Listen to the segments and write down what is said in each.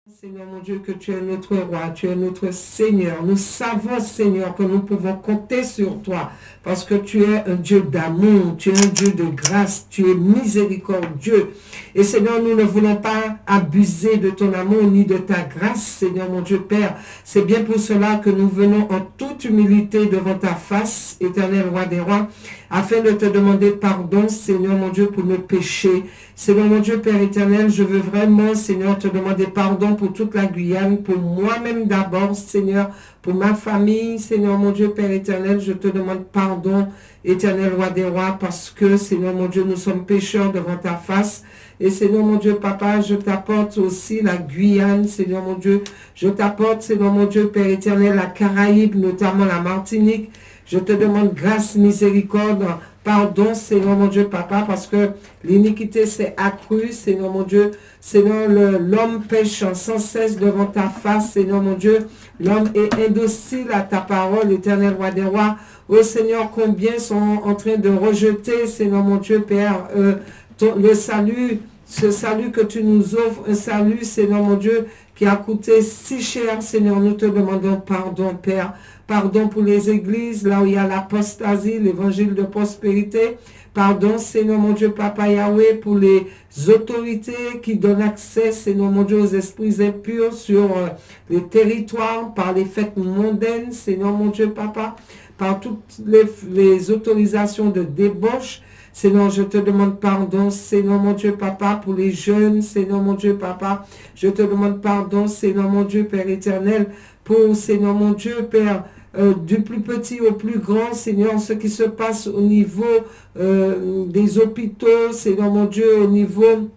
Seigneur mon Dieu, que tu es notre roi, tu es notre Seigneur. Nous savons, Seigneur, que nous pouvons compter sur toi parce que tu es un Dieu d'amour, tu es un Dieu de grâce, tu es miséricordieux. Et Seigneur, nous ne voulons pas abuser de ton amour ni de ta grâce, Seigneur mon Dieu Père. C'est bien pour cela que nous venons en toute humilité devant ta face, éternel roi des rois, afin de te demander pardon, Seigneur mon Dieu, pour nos péchés. Seigneur mon Dieu, Père éternel, je veux vraiment, Seigneur, te demander pardon pour toute la Guyane, pour moi-même d'abord, Seigneur, pour ma famille, Seigneur mon Dieu, Père éternel, je te demande pardon, éternel roi des rois, parce que, Seigneur mon Dieu, nous sommes pécheurs devant ta face. Et Seigneur mon Dieu, Papa, je t'apporte aussi la Guyane, Seigneur mon Dieu. Je t'apporte, Seigneur mon Dieu, Père éternel, la Caraïbe, notamment la Martinique. Je te demande grâce, miséricorde, pardon, Seigneur mon Dieu, Papa, parce que l'iniquité s'est accrue, Seigneur mon Dieu. Seigneur, l'homme pêche sans cesse devant ta face, Seigneur mon Dieu. L'homme est indocile à ta parole, éternel roi des rois. Oh Seigneur, combien sont en train de rejeter, Seigneur mon Dieu, Père, le salut, ce salut que tu nous offres, un salut, Seigneur mon Dieu, qui a coûté si cher, Seigneur, nous te demandons pardon, Père. Pardon pour les églises, là où il y a l'apostasie, l'évangile de prospérité. Pardon, Seigneur mon Dieu, Papa Yahweh, pour les autorités qui donnent accès, Seigneur mon Dieu, aux esprits impurs sur les territoires, par les fêtes mondaines, Seigneur mon Dieu, Papa, par toutes les autorisations de débauche. Seigneur, je te demande pardon, Seigneur mon Dieu, Papa, pour les jeunes, Seigneur mon Dieu, Papa. Je te demande pardon, Seigneur mon Dieu, Père éternel, pour, Seigneur mon Dieu, Père, du plus petit au plus grand, Seigneur, ce qui se passe au niveau des hôpitaux, Seigneur mon Dieu, au niveau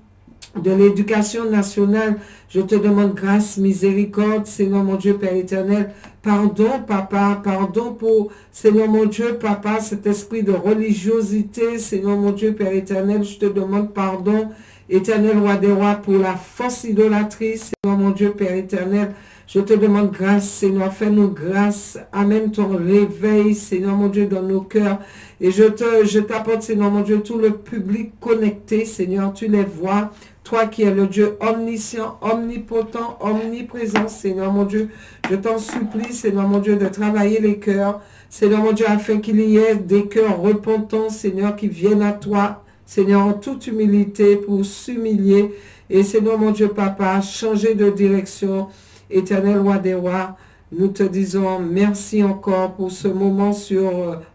de l'éducation nationale. Je te demande grâce, miséricorde, Seigneur mon Dieu, Père éternel. Pardon, Papa, pardon pour, Seigneur mon Dieu, Papa, cet esprit de religiosité, Seigneur mon Dieu, Père éternel, je te demande pardon, éternel roi des rois, pour la force idolâtrice, Seigneur mon Dieu, Père éternel. Je te demande grâce, Seigneur, fais-nous grâce, amène ton réveil, Seigneur mon Dieu, dans nos cœurs. Et je t'apporte, Seigneur mon Dieu, tout le public connecté, Seigneur, tu les vois. Toi qui es le Dieu omniscient, omnipotent, omniprésent, Seigneur mon Dieu, je t'en supplie, Seigneur mon Dieu, de travailler les cœurs, Seigneur mon Dieu, afin qu'il y ait des cœurs repentants, Seigneur, qui viennent à toi, Seigneur, en toute humilité, pour s'humilier. Et Seigneur mon Dieu, Papa, changer de direction. Éternel roi des rois, nous te disons merci encore pour ce moment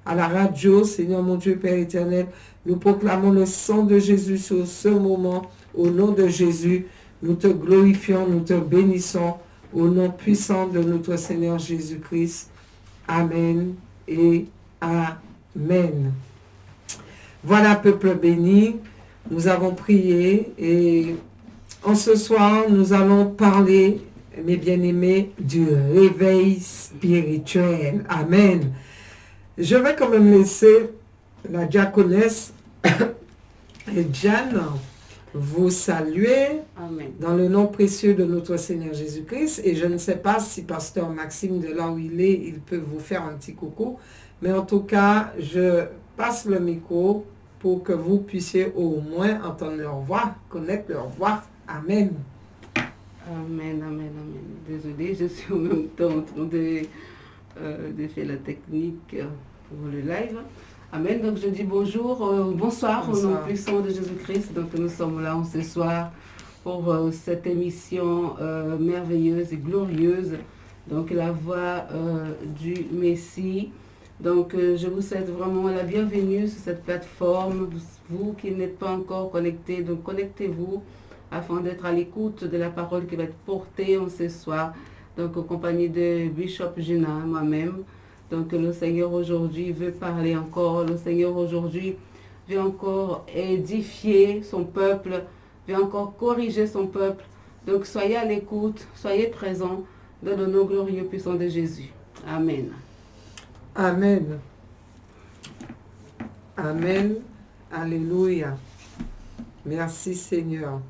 à la radio, Seigneur mon Dieu, Père éternel. Nous proclamons le sang de Jésus sur ce moment. Au nom de Jésus, nous te glorifions, nous te bénissons. Au nom puissant de notre Seigneur Jésus-Christ. Amen et Amen. Voilà, peuple béni, nous avons prié et en ce soir, nous allons parler, mes bien-aimés, du réveil spirituel. Amen. Je vais quand même laisser la diaconesse Jeanne vous saluer. Amen. Dans le nom précieux de notre Seigneur Jésus-Christ. Et je ne sais pas si Pasteur Maxime, de là où il est, il peut vous faire un petit coucou. Mais en tout cas, je passe le micro pour que vous puissiez au moins entendre leur voix, connaître leur voix. Amen. Amen, amen, amen. Désolée, je suis en même temps en train de faire la technique pour le live. Amen. Donc je dis bonjour, bonsoir au nom puissant de Jésus-Christ. Donc nous sommes là ce soir pour cette émission merveilleuse et glorieuse. Donc la voix du Messie. Donc je vous souhaite vraiment la bienvenue sur cette plateforme. Vous qui n'êtes pas encore connectés, donc connectez-vous afin d'être à l'écoute de la parole qui va être portée en ce soir. Donc, en compagnie de Bishop Gina, moi-même. Donc, le Seigneur aujourd'hui veut parler encore. Le Seigneur aujourd'hui veut encore édifier son peuple, veut encore corriger son peuple. Donc, soyez à l'écoute, soyez présents dans le nom glorieux puissant de Jésus. Amen. Amen. Amen. Alléluia. Merci Seigneur.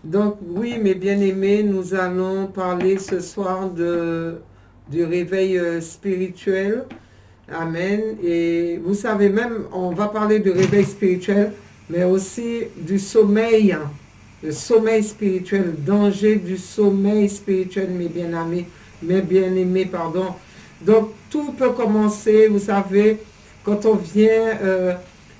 Donc oui, mes bien-aimés, nous allons parler ce soir du réveil spirituel. Amen. Et vous savez même, on va parler du réveil spirituel, mais aussi du sommeil le sommeil spirituel, danger du sommeil spirituel, mes bien-aimés, pardon. Donc, tout peut commencer, vous savez, quand on vient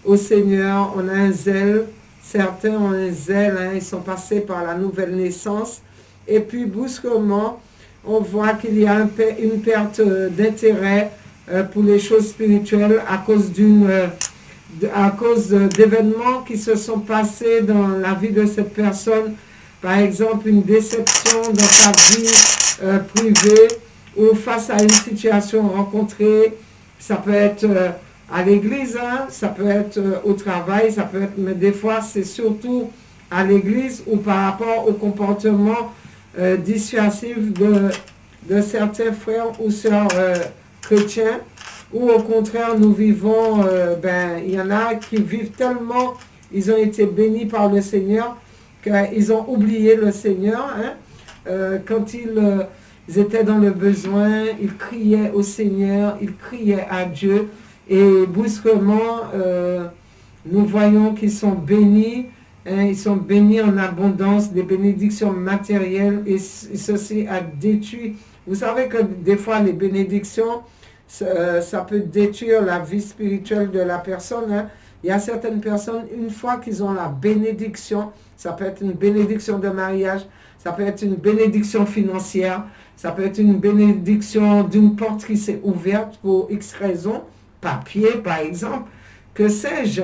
au Seigneur, on a un zèle. Certains ont un zèle, hein, ils sont passés par la nouvelle naissance. Et puis, brusquement, on voit qu'il y a une perte d'intérêt pour les choses spirituelles à cause d'événements qui se sont passés dans la vie de cette personne. Par exemple, une déception dans sa vie privée ou face à une situation rencontrée. Ça peut être à l'église, hein, ça peut être au travail, ça peut être, mais des fois c'est surtout à l'église ou par rapport au comportement dissuasif de certains frères ou sœurs chrétiens, ou au contraire nous vivons, il y en a qui vivent tellement, ils ont été bénis par le Seigneur qu'ils ont oublié le Seigneur, hein, quand ils étaient dans le besoin, ils criaient au Seigneur, ils criaient à Dieu. Et brusquement, nous voyons qu'ils sont bénis, hein, ils sont bénis en abondance, des bénédictions matérielles, et ceci a détruit. Vous savez que des fois, les bénédictions, ça peut détruire la vie spirituelle de la personne. Hein. Il y a certaines personnes, une fois qu'ils ont la bénédiction, ça peut être une bénédiction de mariage, ça peut être une bénédiction financière, ça peut être une bénédiction d'une porte qui s'est ouverte pour X raisons, papier par exemple, que sais-je,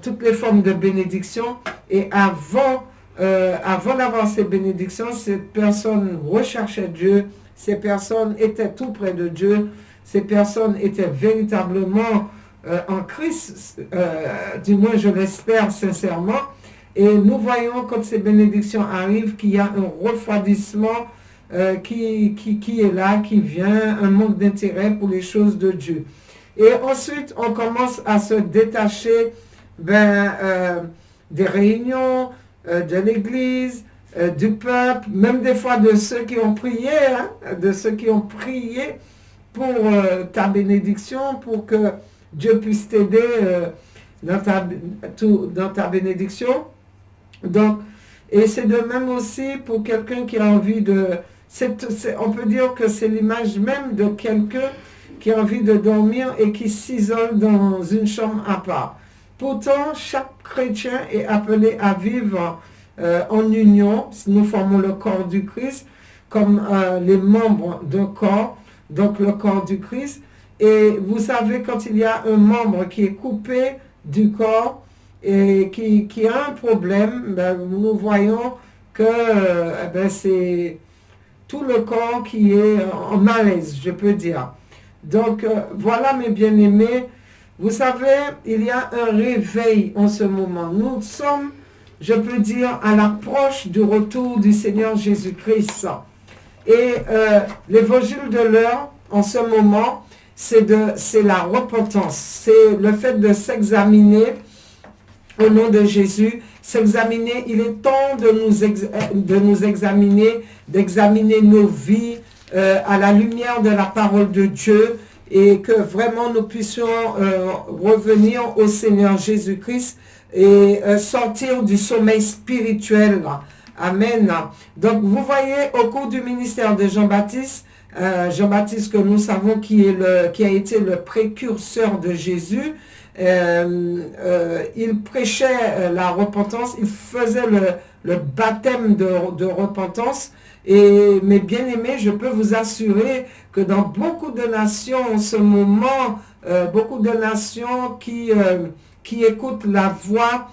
toutes les formes de bénédiction. Et avant d'avoir ces bénédictions, cette personne recherchait Dieu, ces personnes étaient tout près de Dieu, ces personnes étaient véritablement en Christ, du moins je l'espère sincèrement. Et nous voyons quand ces bénédictions arrivent qu'il y a un refroidissement qui est là, qui vient, un manque d'intérêt pour les choses de Dieu. Et ensuite, on commence à se détacher des réunions, de l'Église, du peuple, même des fois de ceux qui ont prié, hein, de ceux qui ont prié pour ta bénédiction, pour que Dieu puisse t'aider dans ta bénédiction. Donc, et c'est de même aussi pour quelqu'un qui a envie de... on peut dire que c'est l'image même de quelqu'un qui a envie de dormir et qui s'isole dans une chambre à part. Pourtant, chaque chrétien est appelé à vivre en union. Nous formons le corps du Christ comme les membres d'un corps, donc le corps du Christ. Et vous savez, quand il y a un membre qui est coupé du corps et qui a un problème, nous voyons que c'est tout le corps qui est en malaise, je peux dire. Donc, voilà mes bien-aimés, vous savez, il y a un réveil en ce moment. Nous sommes, je peux dire, à l'approche du retour du Seigneur Jésus-Christ. Et l'évangile de l'heure, en ce moment, c'est la repentance. C'est le fait de s'examiner au nom de Jésus. S'examiner, il est temps de nous examiner, d'examiner nos vies, à la lumière de la parole de Dieu, et que vraiment nous puissions revenir au Seigneur Jésus-Christ et sortir du sommeil spirituel. Amen. Donc vous voyez, au cours du ministère de Jean-Baptiste, Jean-Baptiste que nous savons qui a été le précurseur de Jésus, il prêchait la repentance, il faisait le baptême de repentance. Et mes bien-aimés, je peux vous assurer que dans beaucoup de nations en ce moment, beaucoup de nations qui écoutent la voix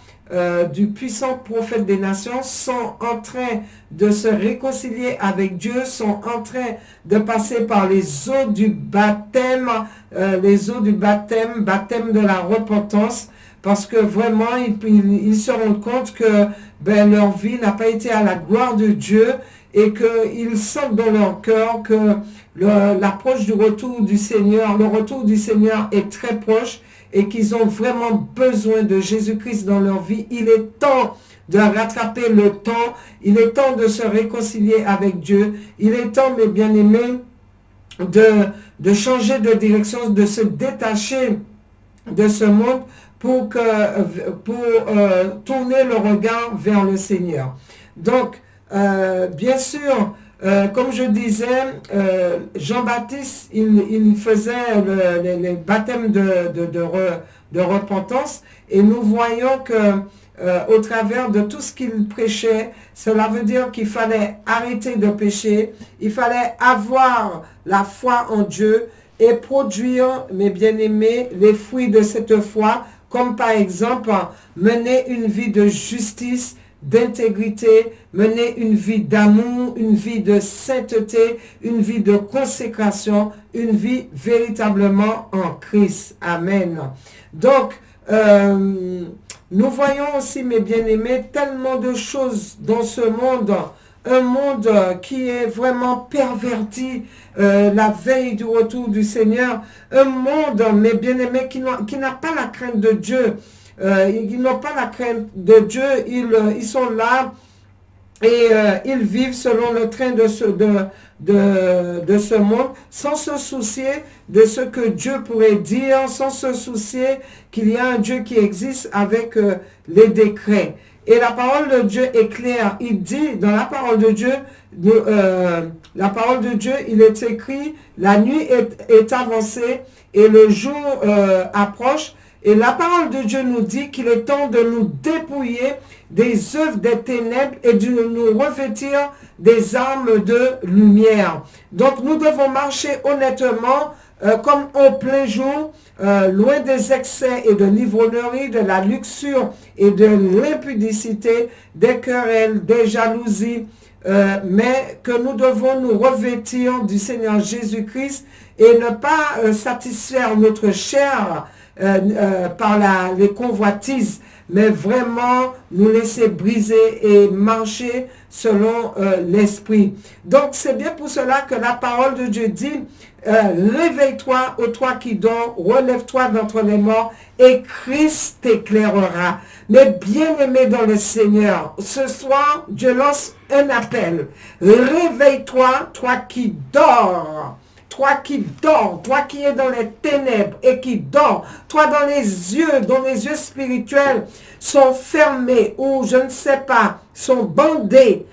du puissant prophète des nations sont en train de se réconcilier avec Dieu, sont en train de passer par les eaux du baptême, baptême de la repentance, parce que vraiment, ils se rendent compte que leur vie n'a pas été à la gloire de Dieu, et qu'ils sentent dans leur cœur que l'approche du retour du Seigneur, le retour du Seigneur est très proche, et qu'ils ont vraiment besoin de Jésus-Christ dans leur vie. Il est temps de rattraper le temps, il est temps de se réconcilier avec Dieu, il est temps, mes bien-aimés, de changer de direction, de se détacher de ce monde pour tourner le regard vers le Seigneur. Donc, bien sûr, comme je disais, Jean-Baptiste, il faisait les baptêmes de repentance, et nous voyons que au travers de tout ce qu'il prêchait, cela veut dire qu'il fallait arrêter de pécher, il fallait avoir la foi en Dieu et produire, mes bien-aimés, les fruits de cette foi, comme par exemple mener une vie de justice, d'intégrité, mener une vie d'amour, une vie de sainteté, une vie de consécration, une vie véritablement en Christ. Amen. Donc, nous voyons aussi, mes bien-aimés, tellement de choses dans ce monde, un monde qui est vraiment perverti la veille du retour du Seigneur, un monde, mes bien-aimés, qui n'a pas la crainte de Dieu. Ils n'ont pas la crainte de Dieu, ils sont là et ils vivent selon le train de ce monde, sans se soucier de ce que Dieu pourrait dire, sans se soucier qu'il y a un Dieu qui existe avec les décrets. Et la parole de Dieu est claire. Il dit dans la parole de Dieu, il est écrit, la nuit est avancée et le jour approche. Et la parole de Dieu nous dit qu'il est temps de nous dépouiller des œuvres des ténèbres et de nous revêtir des armes de lumière. Donc nous devons marcher honnêtement comme au plein jour, loin des excès et de l'ivrognerie, de la luxure et de l'impudicité, des querelles, des jalousies, mais que nous devons nous revêtir du Seigneur Jésus-Christ et ne pas satisfaire notre chair par les convoitises, mais vraiment nous laisser briser et marcher selon l'esprit. Donc c'est bien pour cela que la parole de Dieu dit, réveille-toi, ô toi qui dors, relève-toi d'entre les morts et Christ t'éclairera. Mais bien-aimé dans le Seigneur, ce soir Dieu lance un appel. Réveille-toi, toi qui dors. Toi qui dors, toi qui es dans les ténèbres et qui dors, toi dont les yeux spirituels sont fermés ou je ne sais pas, sont bandés,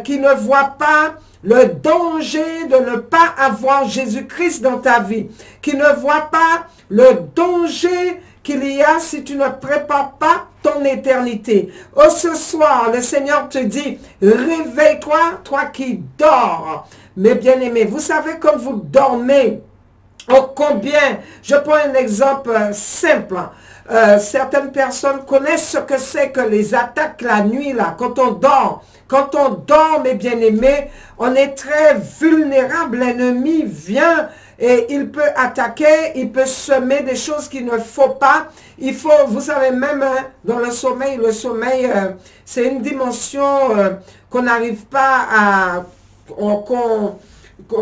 qui ne voient pas le danger de ne pas avoir Jésus-Christ dans ta vie, qui ne voient pas le danger qu'il y a si tu ne prépares pas ton éternité. Oh, ce soir, le Seigneur te dit, réveille-toi, toi qui dors. Mes bien-aimés, vous savez quand vous dormez, oh combien, je prends un exemple simple, certaines personnes connaissent ce que c'est que les attaques la nuit, là, quand on dort, mes bien-aimés, on est très vulnérable, l'ennemi vient et il peut attaquer, il peut semer des choses qu'il ne faut pas. Il faut, vous savez même, dans le sommeil, c'est une dimension qu'on n'arrive pas à...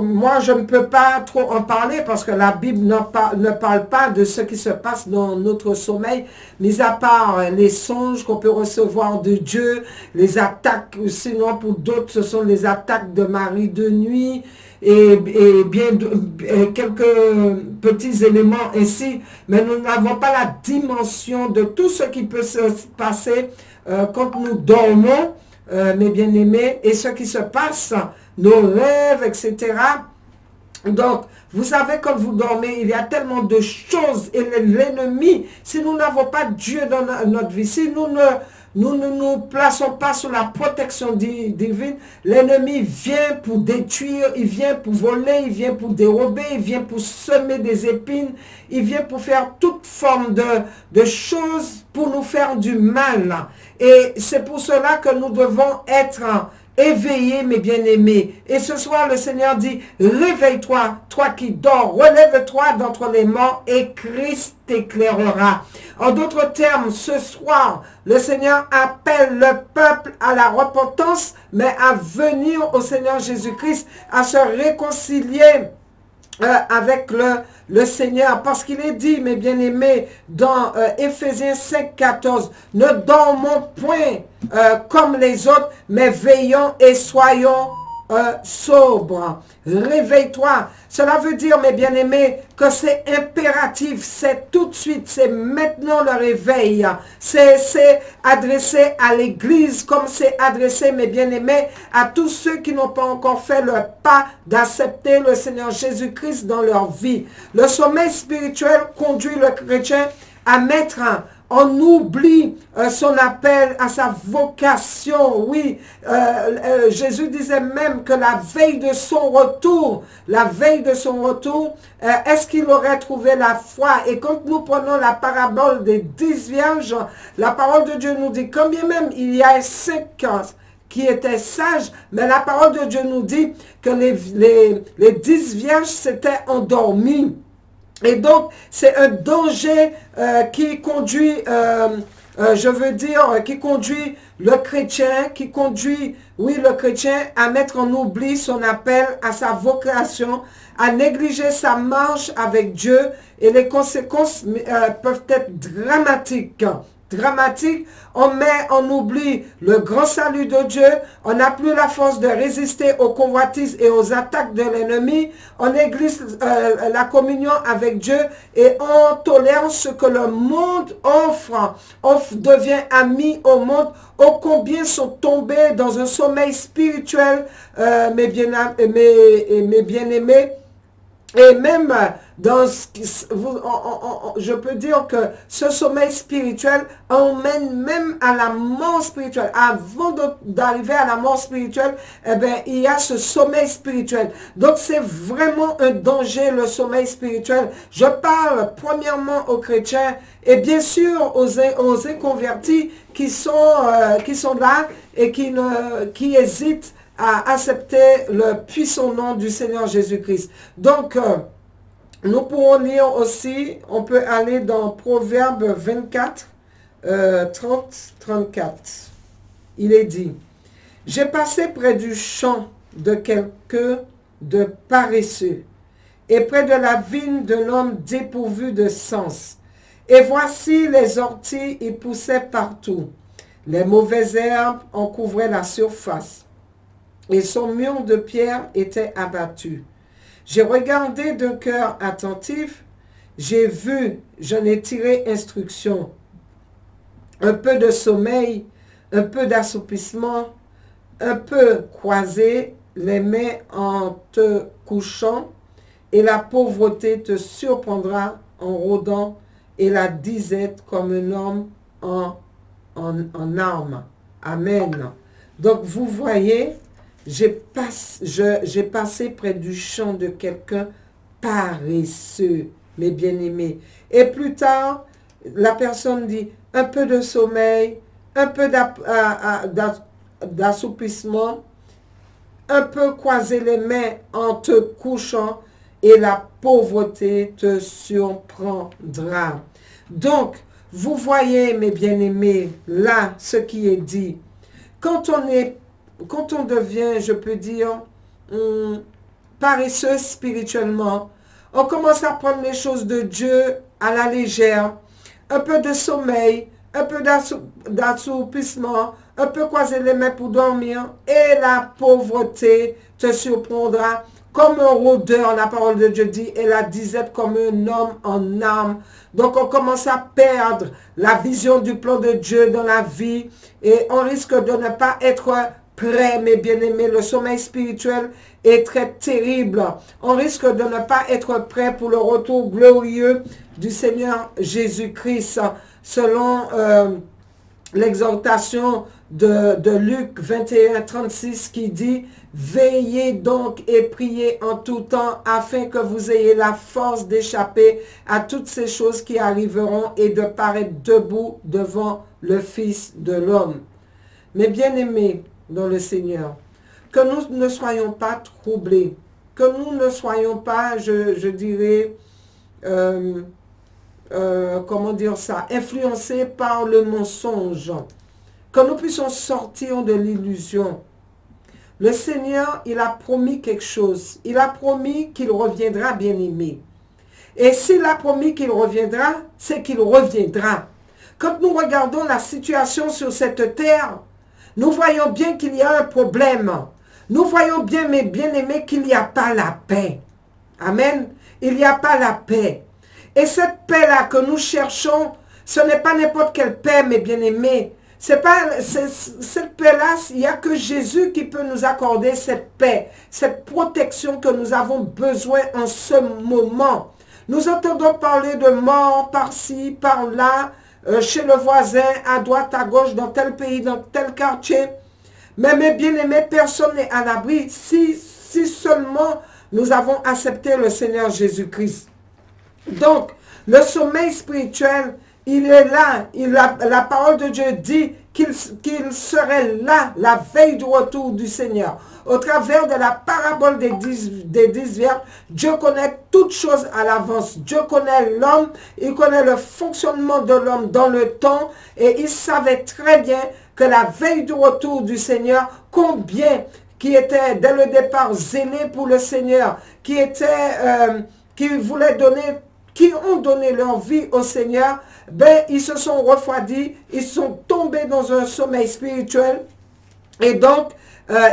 moi, je ne peux pas trop en parler parce que la Bible ne parle pas de ce qui se passe dans notre sommeil, mis à part les songes qu'on peut recevoir de Dieu, les attaques, sinon pour d'autres, ce sont les attaques de mari de nuit et quelques petits éléments ainsi, mais nous n'avons pas la dimension de tout ce qui peut se passer quand nous dormons, mes bien-aimés, et ce qui se passe, nos rêves, etc. Donc, vous savez, quand vous dormez, il y a tellement de choses. Et l'ennemi, si nous n'avons pas Dieu dans notre vie, si nous ne nous plaçons pas sous la protection divine, l'ennemi vient pour détruire, il vient pour voler, il vient pour dérober, il vient pour semer des épines, il vient pour faire toute forme de choses pour nous faire du mal. Et c'est pour cela que nous devons être éveillés, mes bien-aimés. Et ce soir, le Seigneur dit, réveille-toi, toi qui dors, relève-toi d'entre les morts et Christ t'éclairera. En d'autres termes, ce soir, le Seigneur appelle le peuple à la repentance, mais à venir au Seigneur Jésus-Christ, à se réconcilier avec le Seigneur, parce qu'il est dit, mes bien-aimés, dans Éphésiens 5, 14, ne dormons point comme les autres, mais veillons et soyons sobre. Réveille-toi. Cela veut dire, mes bien-aimés, que c'est impératif, c'est tout de suite, c'est maintenant le réveil. C'est adressé à l'Église comme c'est adressé, mes bien-aimés, à tous ceux qui n'ont pas encore fait le pas d'accepter le Seigneur Jésus-Christ dans leur vie. Le sommeil spirituel conduit le chrétien à mettre on oublie son appel à sa vocation. Oui, Jésus disait même que la veille de son retour, est-ce qu'il aurait trouvé la foi? Et quand nous prenons la parabole des 10 vierges, la parole de Dieu nous dit, quand bien même il y a 5 qui étaient sages, mais la parole de Dieu nous dit que les 10 vierges s'étaient endormies. Et donc, c'est un danger qui conduit, qui conduit le chrétien, le chrétien à mettre en oubli son appel à sa vocation, à négliger sa marche avec Dieu, et les conséquences peuvent être dramatiques. On met en oubli le grand salut de Dieu, on n'a plus la force de résister aux convoitises et aux attaques de l'ennemi, on néglige la communion avec Dieu et on tolère ce que le monde offre. On devient ami au monde. Oh combien sont tombés dans un sommeil spirituel, mes bien-aimés. Et même dans je peux dire que ce sommeil spirituel emmène même à la mort spirituelle. Avant d'arriver à la mort spirituelle, eh bien, il y a ce sommeil spirituel. Donc, c'est vraiment un danger, le sommeil spirituel. Je parle premièrement aux chrétiens et bien sûr aux inconvertis qui sont là et qui hésitent à accepter le puissant nom du Seigneur Jésus-Christ. Donc, nous pourrons lire aussi, on peut aller dans Proverbe 24, 30-34. Il est dit, « J'ai passé près du champ de quelqu'un de paresseux, et près de la vigne d'un homme dépourvu de sens. Et voici les orties y poussaient partout. Les mauvaises herbes en couvraient la surface. Et son mur de pierre était abattu. J'ai regardé d'un cœur attentif, j'ai vu, j'en ai tiré instruction. Un peu de sommeil, un peu d'assoupissement, un peu croisé, les mains en te couchant, et la pauvreté te surprendra en rôdant, et la disette comme un homme en armes. Amen. Donc vous voyez, j'ai passé près du champ de quelqu'un paresseux, mes bien-aimés. Et plus tard, la personne dit, un peu de sommeil, un peu d'assouplissement, un peu croiser les mains en te couchant, et la pauvreté te surprendra. Donc, vous voyez, mes bien-aimés, là, ce qui est dit. Quand on devient, je peux dire, paresseux spirituellement, on commence à prendre les choses de Dieu à la légère, un peu de sommeil, un peu d'assouplissement, un peu croiser les mains pour dormir, et la pauvreté te surprendra comme un rôdeur, la parole de Dieu dit, et la disette comme un homme en âme. Donc on commence à perdre la vision du plan de Dieu dans la vie, et on risque de ne pas être prêt, mes bien-aimés. Le sommeil spirituel est très terrible. On risque de ne pas être prêt pour le retour glorieux du Seigneur Jésus-Christ, selon l'exhortation de Luc 21, 36 qui dit « Veillez donc et priez en tout temps afin que vous ayez la force d'échapper à toutes ces choses qui arriveront et de paraître debout devant le Fils de l'homme. » Mes bien-aimés dans le Seigneur, que nous ne soyons pas troublés, que nous ne soyons pas, je dirais, comment dire ça, influencés par le mensonge, que nous puissions sortir de l'illusion. Le Seigneur, il a promis quelque chose. Il a promis qu'il reviendra, bien-aimé. Et s'il a promis qu'il reviendra, c'est qu'il reviendra. Quand nous regardons la situation sur cette terre, nous voyons bien qu'il y a un problème. nous voyons bien, mes bien-aimés, qu'il n'y a pas la paix. Amen. Il n'y a pas la paix. Et cette paix-là que nous cherchons, ce n'est pas n'importe quelle paix, mes bien-aimés. Cette paix-là, il n'y a que Jésus qui peut nous accorder cette paix, cette protection que nous avons besoin en ce moment. Nous entendons parler de mort par-ci, par-là, chez le voisin, à droite, à gauche, dans tel pays, dans tel quartier. Mais mes bien-aimés, personne n'est à l'abri si seulement nous avons accepté le Seigneur Jésus-Christ. Donc, le sommeil spirituel, il est là. La parole de Dieu dit qu'il serait là la veille du retour du Seigneur. Au travers de la parabole des 10 vierges, Dieu connaît toutes choses à l'avance. Dieu connaît l'homme, il connaît le fonctionnement de l'homme dans le temps et il savait très bien que la veille du retour du Seigneur, combien qui étaient dès le départ zélés pour le Seigneur, qui voulaient donner, qui ont donné leur vie au Seigneur, ben ils se sont refroidis, ils sont tombés dans un sommeil spirituel et donc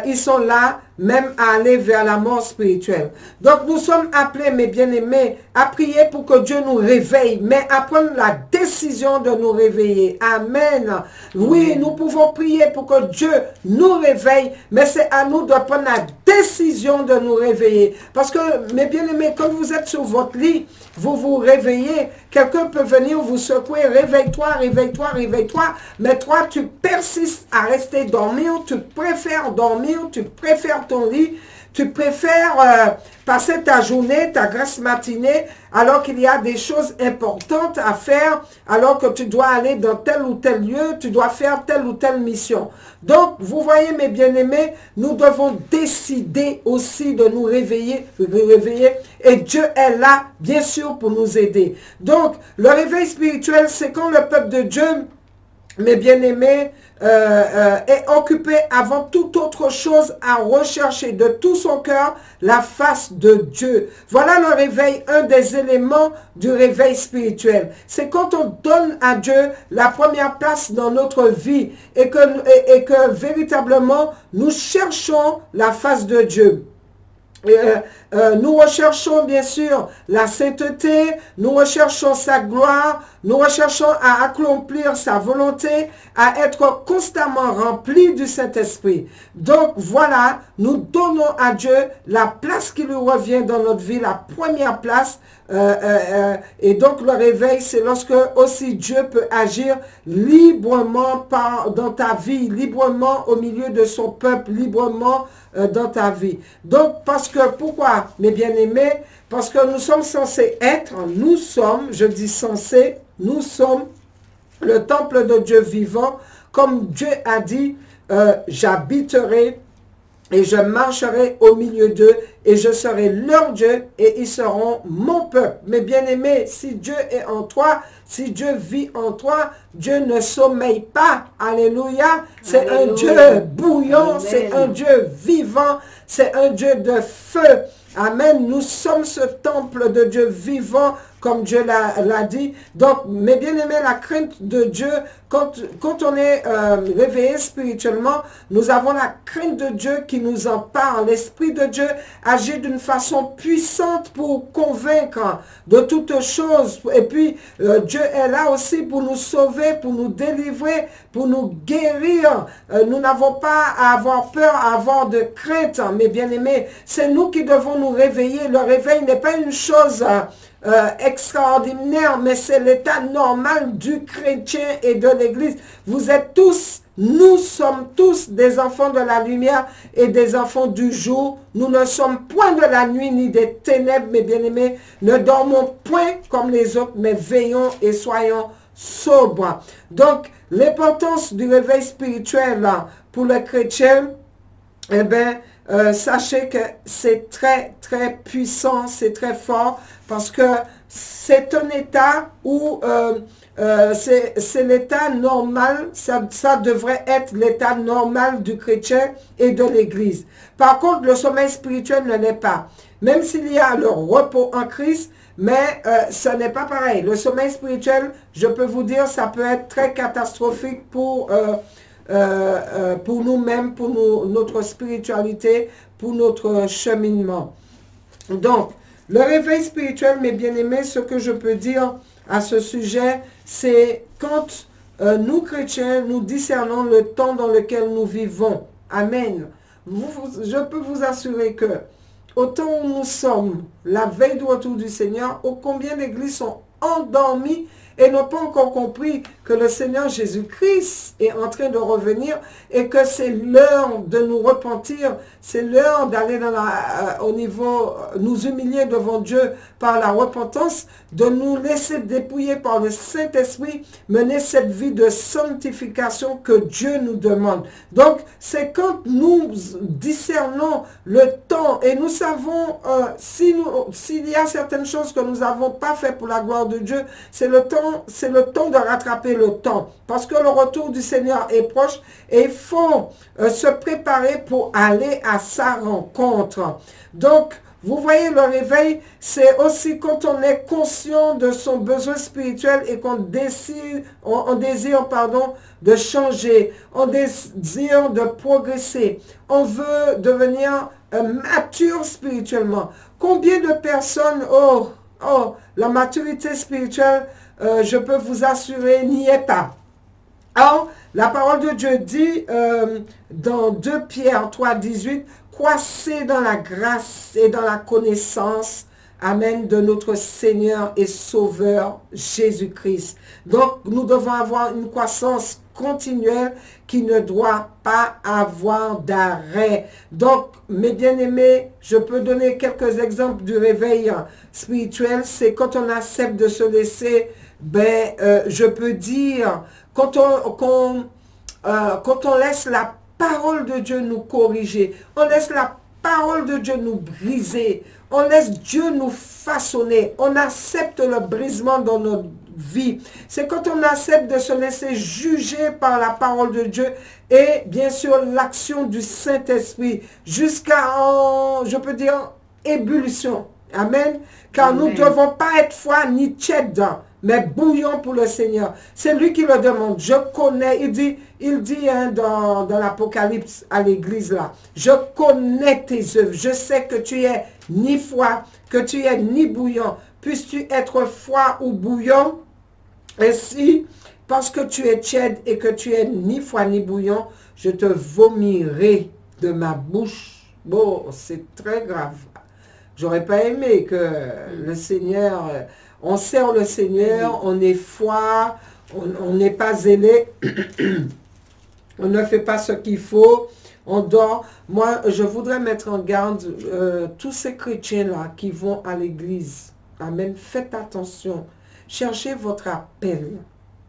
ils sont là même à aller vers la mort spirituelle. Donc nous sommes appelés, mes bien-aimés, à prier pour que Dieu nous réveille, mais à prendre la décision de nous réveiller. Amen. Oui, nous pouvons prier pour que Dieu nous réveille, mais c'est à nous de prendre la décision de nous réveiller. Parce que, mes bien-aimés, quand vous êtes sur votre lit, vous vous réveillez, quelqu'un peut venir vous secouer, réveille-toi, réveille-toi, réveille-toi, mais toi, tu persistes à rester dormir, tu préfères dormir, tu préfères ton lit, tu préfères passer ta journée, ta grasse matinée, alors qu'il y a des choses importantes à faire, alors que tu dois aller dans tel ou tel lieu, tu dois faire telle ou telle mission. Donc, vous voyez, mes bien-aimés, nous devons décider aussi de nous réveiller, et Dieu est là, bien sûr, pour nous aider. Donc, le réveil spirituel, c'est quand le peuple de Dieu, mes bien-aimés, est occupé avant toute autre chose à rechercher de tout son cœur la face de Dieu. Voilà le réveil, un des éléments du réveil spirituel. C'est quand on donne à Dieu la première place dans notre vie et que véritablement nous cherchons la face de Dieu. Nous recherchons bien sûr la sainteté, nous recherchons sa gloire, nous recherchons à accomplir sa volonté, à être constamment remplis du Saint-Esprit. Donc voilà, nous donnons à Dieu la place qui lui revient dans notre vie, la première place. Et donc le réveil, c'est lorsque aussi Dieu peut agir librement dans ta vie, librement au milieu de son peuple, librement dans ta vie. Donc pourquoi, mes bien-aimés? Parce que nous sommes censés être, je dis censés, nous sommes le temple de Dieu vivant, comme Dieu a dit, j'habiterai et je marcherai au milieu d'eux et je serai leur Dieu et ils seront mon peuple. Mes bien-aimés, si Dieu est en toi, si Dieu vit en toi, Dieu ne sommeille pas. Alléluia. C'est un Dieu bouillant, c'est un Dieu vivant, c'est un Dieu de feu. Amen. Nous sommes ce temple de Dieu vivant, comme Dieu l'a dit. Donc, mes bien-aimés, la crainte de Dieu, quand on est réveillé spirituellement, nous avons la crainte de Dieu qui nous en parle. L'Esprit de Dieu agit d'une façon puissante pour convaincre de toutes choses. Et puis, Dieu est là aussi pour nous sauver, pour nous délivrer, pour nous guérir. Nous n'avons pas à avoir peur, à avoir de crainte, mes bien-aimés. C'est nous qui devons nous réveiller. Le réveil n'est pas une chose extraordinaire, mais c'est l'état normal du chrétien et de l'Église. Vous êtes tous, nous sommes tous des enfants de la lumière et des enfants du jour. Nous ne sommes point de la nuit ni des ténèbres, mes bien-aimés. Ne dormons point comme les autres, mais veillons et soyons sobres. Donc, l'importance du réveil spirituel là, pour le chrétien, eh bien, sachez que c'est très, très puissant, c'est très fort, parce que c'est un état où c'est l'état normal, ça devrait être l'état normal du chrétien et de l'Église. Par contre, le sommeil spirituel ne l'est pas. Même s'il y a le repos en Christ, mais ce n'est pas pareil. Le sommeil spirituel, je peux vous dire, ça peut être très catastrophique pour pour nous-mêmes, pour notre spiritualité, pour notre cheminement. Donc, le réveil spirituel, mes bien-aimés, ce que je peux dire à ce sujet, c'est quand nous, chrétiens, nous discernons le temps dans lequel nous vivons. Amen. Je peux vous assurer que au temps où nous sommes, la veille du retour du Seigneur, ô combien d'églises sont endormies et n'ont pas encore compris que le Seigneur Jésus-Christ est en train de revenir et que c'est l'heure de nous repentir, c'est l'heure d'aller au niveau, nous humilier devant Dieu par la repentance, de nous laisser dépouiller par le Saint-Esprit, mener cette vie de sanctification que Dieu nous demande. Donc, c'est quand nous discernons le temps et nous savons s'il y a certaines choses que nous n'avons pas fait pour la gloire de Dieu, c'est le temps de rattraper le temps. Parce que le retour du Seigneur est proche et il faut se préparer pour aller à sa rencontre. Donc, vous voyez, le réveil, c'est aussi quand on est conscient de son besoin spirituel et qu'on désire, on désire de changer, on désire de progresser, on veut devenir mature spirituellement. Combien de personnes, la maturité spirituelle, je peux vous assurer, n'y est pas. Or, la parole de Dieu dit dans 2 Pierre 3, 18, croissez dans la grâce et dans la connaissance, amen, de notre Seigneur et Sauveur Jésus-Christ. Donc, nous devons avoir une croissance continuelle qui ne doit pas avoir d'arrêt. Donc, mes bien-aimés, je peux donner quelques exemples du réveil spirituel. C'est quand on accepte de se laisser, je peux dire, quand on laisse la parole de Dieu nous corriger, on laisse la parole de Dieu nous briser, on laisse Dieu nous façonner, on accepte le brisement dans notre vie. C'est quand on accepte de se laisser juger par la parole de Dieu et bien sûr l'action du Saint-Esprit jusqu'à, je peux dire, ébullition. Amen. Car Amen. Nous ne devons pas être froids ni tièdes, mais bouillons pour le Seigneur. C'est lui qui le demande. Je connais, il dit dans l'Apocalypse à l'église là, je connais tes œuvres. Je sais que tu es ni froid, que tu es ni bouillant. Puisses-tu être froid ou bouillant? Ainsi, parce que tu es tiède et que tu es ni froid ni bouillant, je te vomirai de ma bouche. Bon, c'est très grave. J'aurais pas aimé que le Seigneur, on sert le Seigneur, on est froid, on n'est pas zélé, on ne fait pas ce qu'il faut, on dort. Moi, je voudrais mettre en garde tous ces chrétiens-là qui vont à l'église. Amen. Faites attention. Cherchez votre appel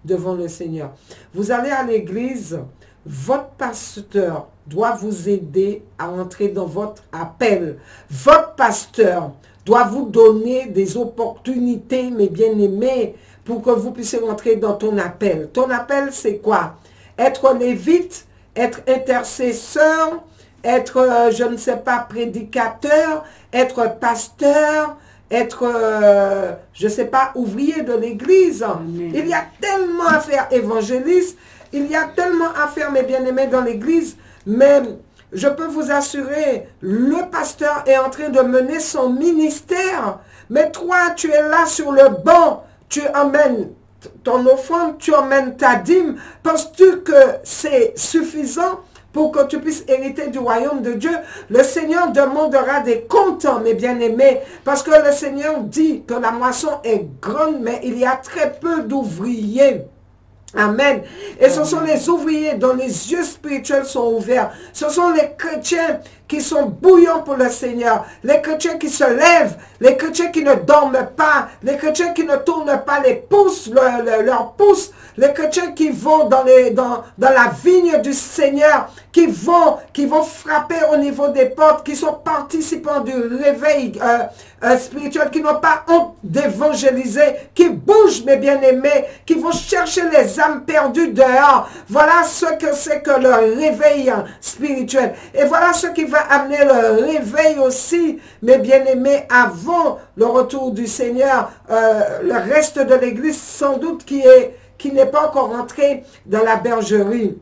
devant le Seigneur. Vous allez à l'église, votre pasteur doit vous aider à entrer dans votre appel. Votre pasteur doit vous donner des opportunités, mes bien-aimés, pour que vous puissiez rentrer dans ton appel. Ton appel, c'est quoi? Être lévite, être intercesseur, être, je ne sais pas, prédicateur, être pasteur, être, je ne sais pas, ouvrier de l'église. Il y a tellement à faire, évangéliste. Il y a tellement à faire, mes bien-aimés, dans l'église. Mais je peux vous assurer, le pasteur est en train de mener son ministère. Mais toi, tu es là sur le banc. Tu emmènes ton offrande, tu emmènes ta dîme. Penses-tu que c'est suffisant pour que tu puisses hériter du royaume de Dieu? Le Seigneur demandera des comptes, mes bien-aimés, parce que le Seigneur dit que la moisson est grande, mais il y a très peu d'ouvriers. Amen. Et ce sont les ouvriers dont les yeux spirituels sont ouverts. Ce sont les chrétiens qui sont bouillants pour le Seigneur. Les chrétiens qui se lèvent. Les chrétiens qui ne dorment pas. Les chrétiens qui ne tournent pas les pouces, leurs pouces. Les chrétiens qui vont dans la vigne du Seigneur. Qui vont frapper au niveau des portes. Qui sont participants du réveil spirituel. Qui n'ont pas honte d'évangéliser. Qui bougent, mes bien-aimés. Qui vont chercher les âmes perdues dehors. Voilà ce que c'est que le réveil spirituel. Et voilà ce qui va amener le réveil aussi, mes bien-aimés, avant le retour du Seigneur. Le reste de l'église, sans doute, qui n'est pas encore entré dans la bergerie.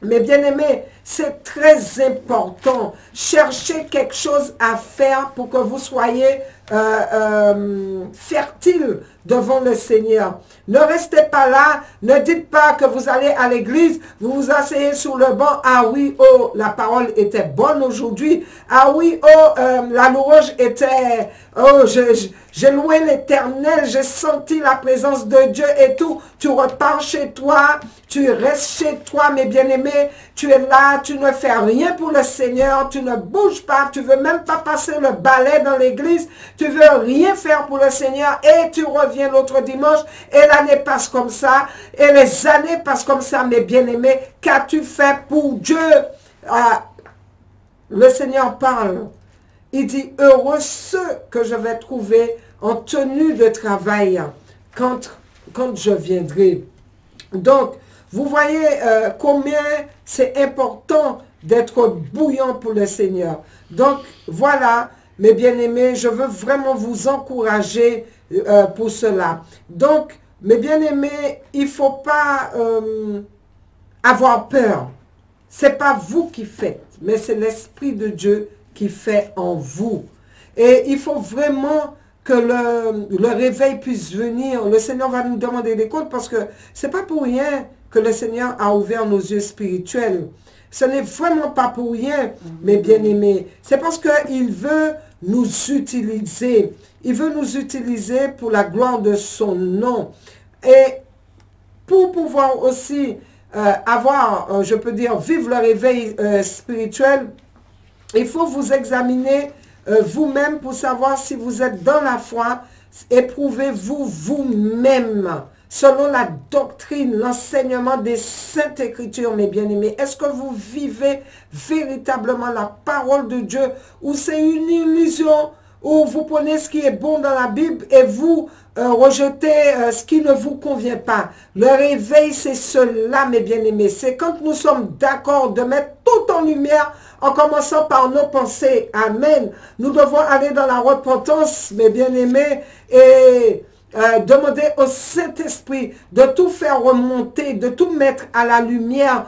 Mes bien-aimés, c'est très important. Cherchez quelque chose à faire pour que vous soyez fertile devant le Seigneur. Ne restez pas là, ne dites pas que vous allez à l'église, vous vous asseyez sur le banc, ah oui, oh, la parole était bonne aujourd'hui, ah oui, oh, la louange était, oh, j'ai loué l'Éternel, j'ai senti la présence de Dieu et tout. Tu repars chez toi, tu restes chez toi, mes bien-aimés, tu es là, tu ne fais rien pour le Seigneur, tu ne bouges pas, tu ne veux même pas passer le balai dans l'église, tu ne veux rien faire pour le Seigneur et tu reviens l'autre dimanche et l'année passe comme ça et les années passent comme ça, mes bien-aimés. Qu'as-tu fait pour Dieu? Le Seigneur parle. Il dit, heureux ceux que je vais trouver en tenue de travail quand je viendrai. Donc, vous voyez combien c'est important d'être bouillant pour le Seigneur. Donc, voilà, mes bien-aimés, je veux vraiment vous encourager pour cela. Donc, mes bien-aimés, il ne faut pas avoir peur. Ce n'est pas vous qui faites, mais c'est l'Esprit de Dieu qui fait en vous. Et il faut vraiment que le réveil puisse venir. Le Seigneur va nous demander des comptes parce que ce n'est pas pour rien que le Seigneur a ouvert nos yeux spirituels. Ce n'est vraiment pas pour rien, mes bien-aimés. C'est parce qu'il veut nous utiliser. Il veut nous utiliser pour la gloire de son nom. Et pour pouvoir aussi avoir, je peux dire, vivre le réveil spirituel, il faut vous examiner vous-même pour savoir si vous êtes dans la foi. Éprouvez-vous vous-même selon la doctrine, l'enseignement des Saintes Écritures, mes bien-aimés. Est-ce que vous vivez véritablement la parole de Dieu ou c'est une illusion où vous prenez ce qui est bon dans la Bible et vous rejetez ce qui ne vous convient pas? Le réveil, c'est cela, mes bien-aimés. C'est quand nous sommes d'accord de mettre tout en lumière en commençant par nos pensées. Amen. Nous devons aller dans la repentance, mes bien-aimés, et demander au Saint-Esprit de tout faire remonter, de tout mettre à la lumière,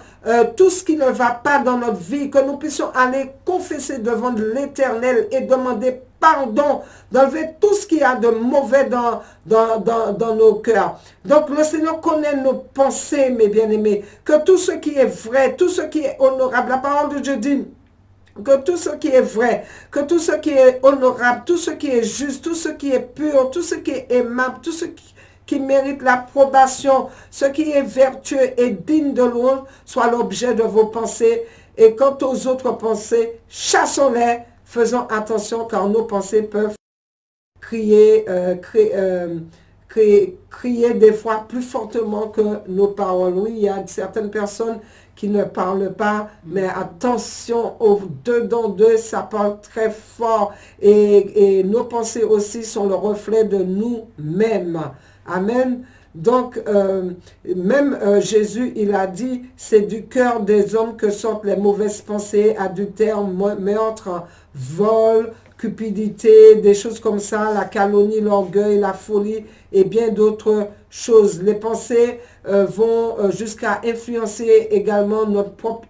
tout ce qui ne va pas dans notre vie, que nous puissions aller confesser devant l'Éternel et demander pardon, d'enlever tout ce qu'il y a de mauvais dans nos cœurs. Donc le Seigneur connaît nos pensées, mes bien-aimés, que tout ce qui est vrai, tout ce qui est honorable, la parole de Dieu dit que tout ce qui est vrai, que tout ce qui est honorable, tout ce qui est juste, tout ce qui est pur, tout ce qui est aimable, tout ce qui mérite l'approbation, ce qui est vertueux et digne de louange, soit l'objet de vos pensées. Et quant aux autres pensées, chassons-les, faisons attention car nos pensées peuvent crier des fois plus fortement que nos paroles. Oui, il y a certaines personnes qui ne parlent pas, mais attention, au-dedans d'eux, ça parle très fort. Et nos pensées aussi sont le reflet de nous-mêmes. Amen. Donc, même Jésus, il a dit, c'est du cœur des hommes que sortent les mauvaises pensées, adultère, meurtre, vol, cupidité, des choses comme ça, la calomnie, l'orgueil, la folie et bien d'autres choses. Les pensées vont jusqu'à influencer également notre propre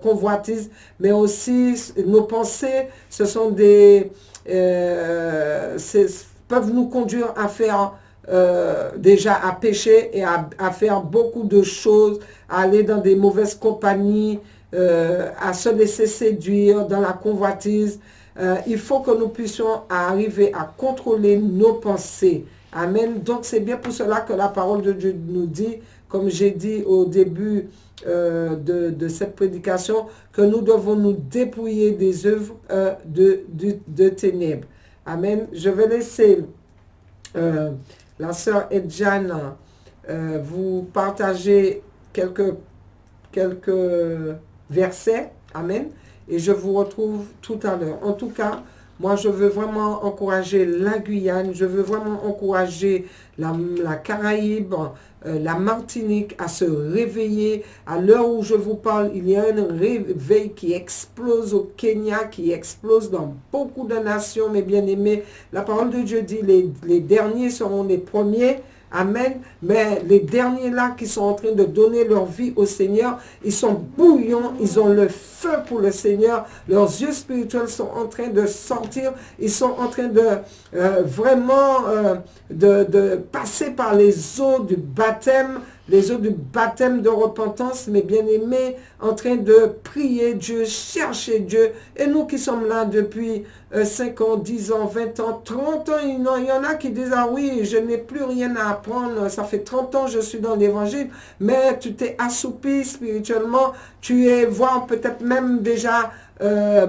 convoitise, mais aussi nos pensées, ce sont des peuvent nous conduire à faire déjà à pécher et à faire beaucoup de choses, à aller dans des mauvaises compagnies, à se laisser séduire dans la convoitise. Il faut que nous puissions arriver à contrôler nos pensées. Amen. Donc c'est bien pour cela que la parole de Dieu nous dit, comme j'ai dit au début de cette prédication, que nous devons nous dépouiller des œuvres de ténèbres. Amen. Je vais laisser la sœur Edjane vous partager quelques versets. Amen. Et je vous retrouve tout à l'heure. En tout cas, moi, je veux vraiment encourager la Guyane, je veux vraiment encourager la Caraïbe, la Martinique à se réveiller. À l'heure où je vous parle, il y a un réveil qui explose au Kenya, qui explose dans beaucoup de nations, mes bien-aimés. La parole de Dieu dit, les derniers seront les premiers. Amen. Mais les derniers là qui sont en train de donner leur vie au Seigneur, ils sont bouillants, ils ont le feu pour le Seigneur. Leurs yeux spirituels sont en train de sortir. Ils sont en train de vraiment de passer par les eaux du baptême. Les eaux du baptême de repentance, mes bien-aimés, en train de prier Dieu, chercher Dieu. Et nous qui sommes là depuis 5 ans, 10 ans, 20 ans, 30 ans, il y en a qui disent, ah oui, je n'ai plus rien à apprendre, ça fait 30 ans que je suis dans l'évangile, mais tu t'es assoupi spirituellement, tu es, voire peut-être même déjà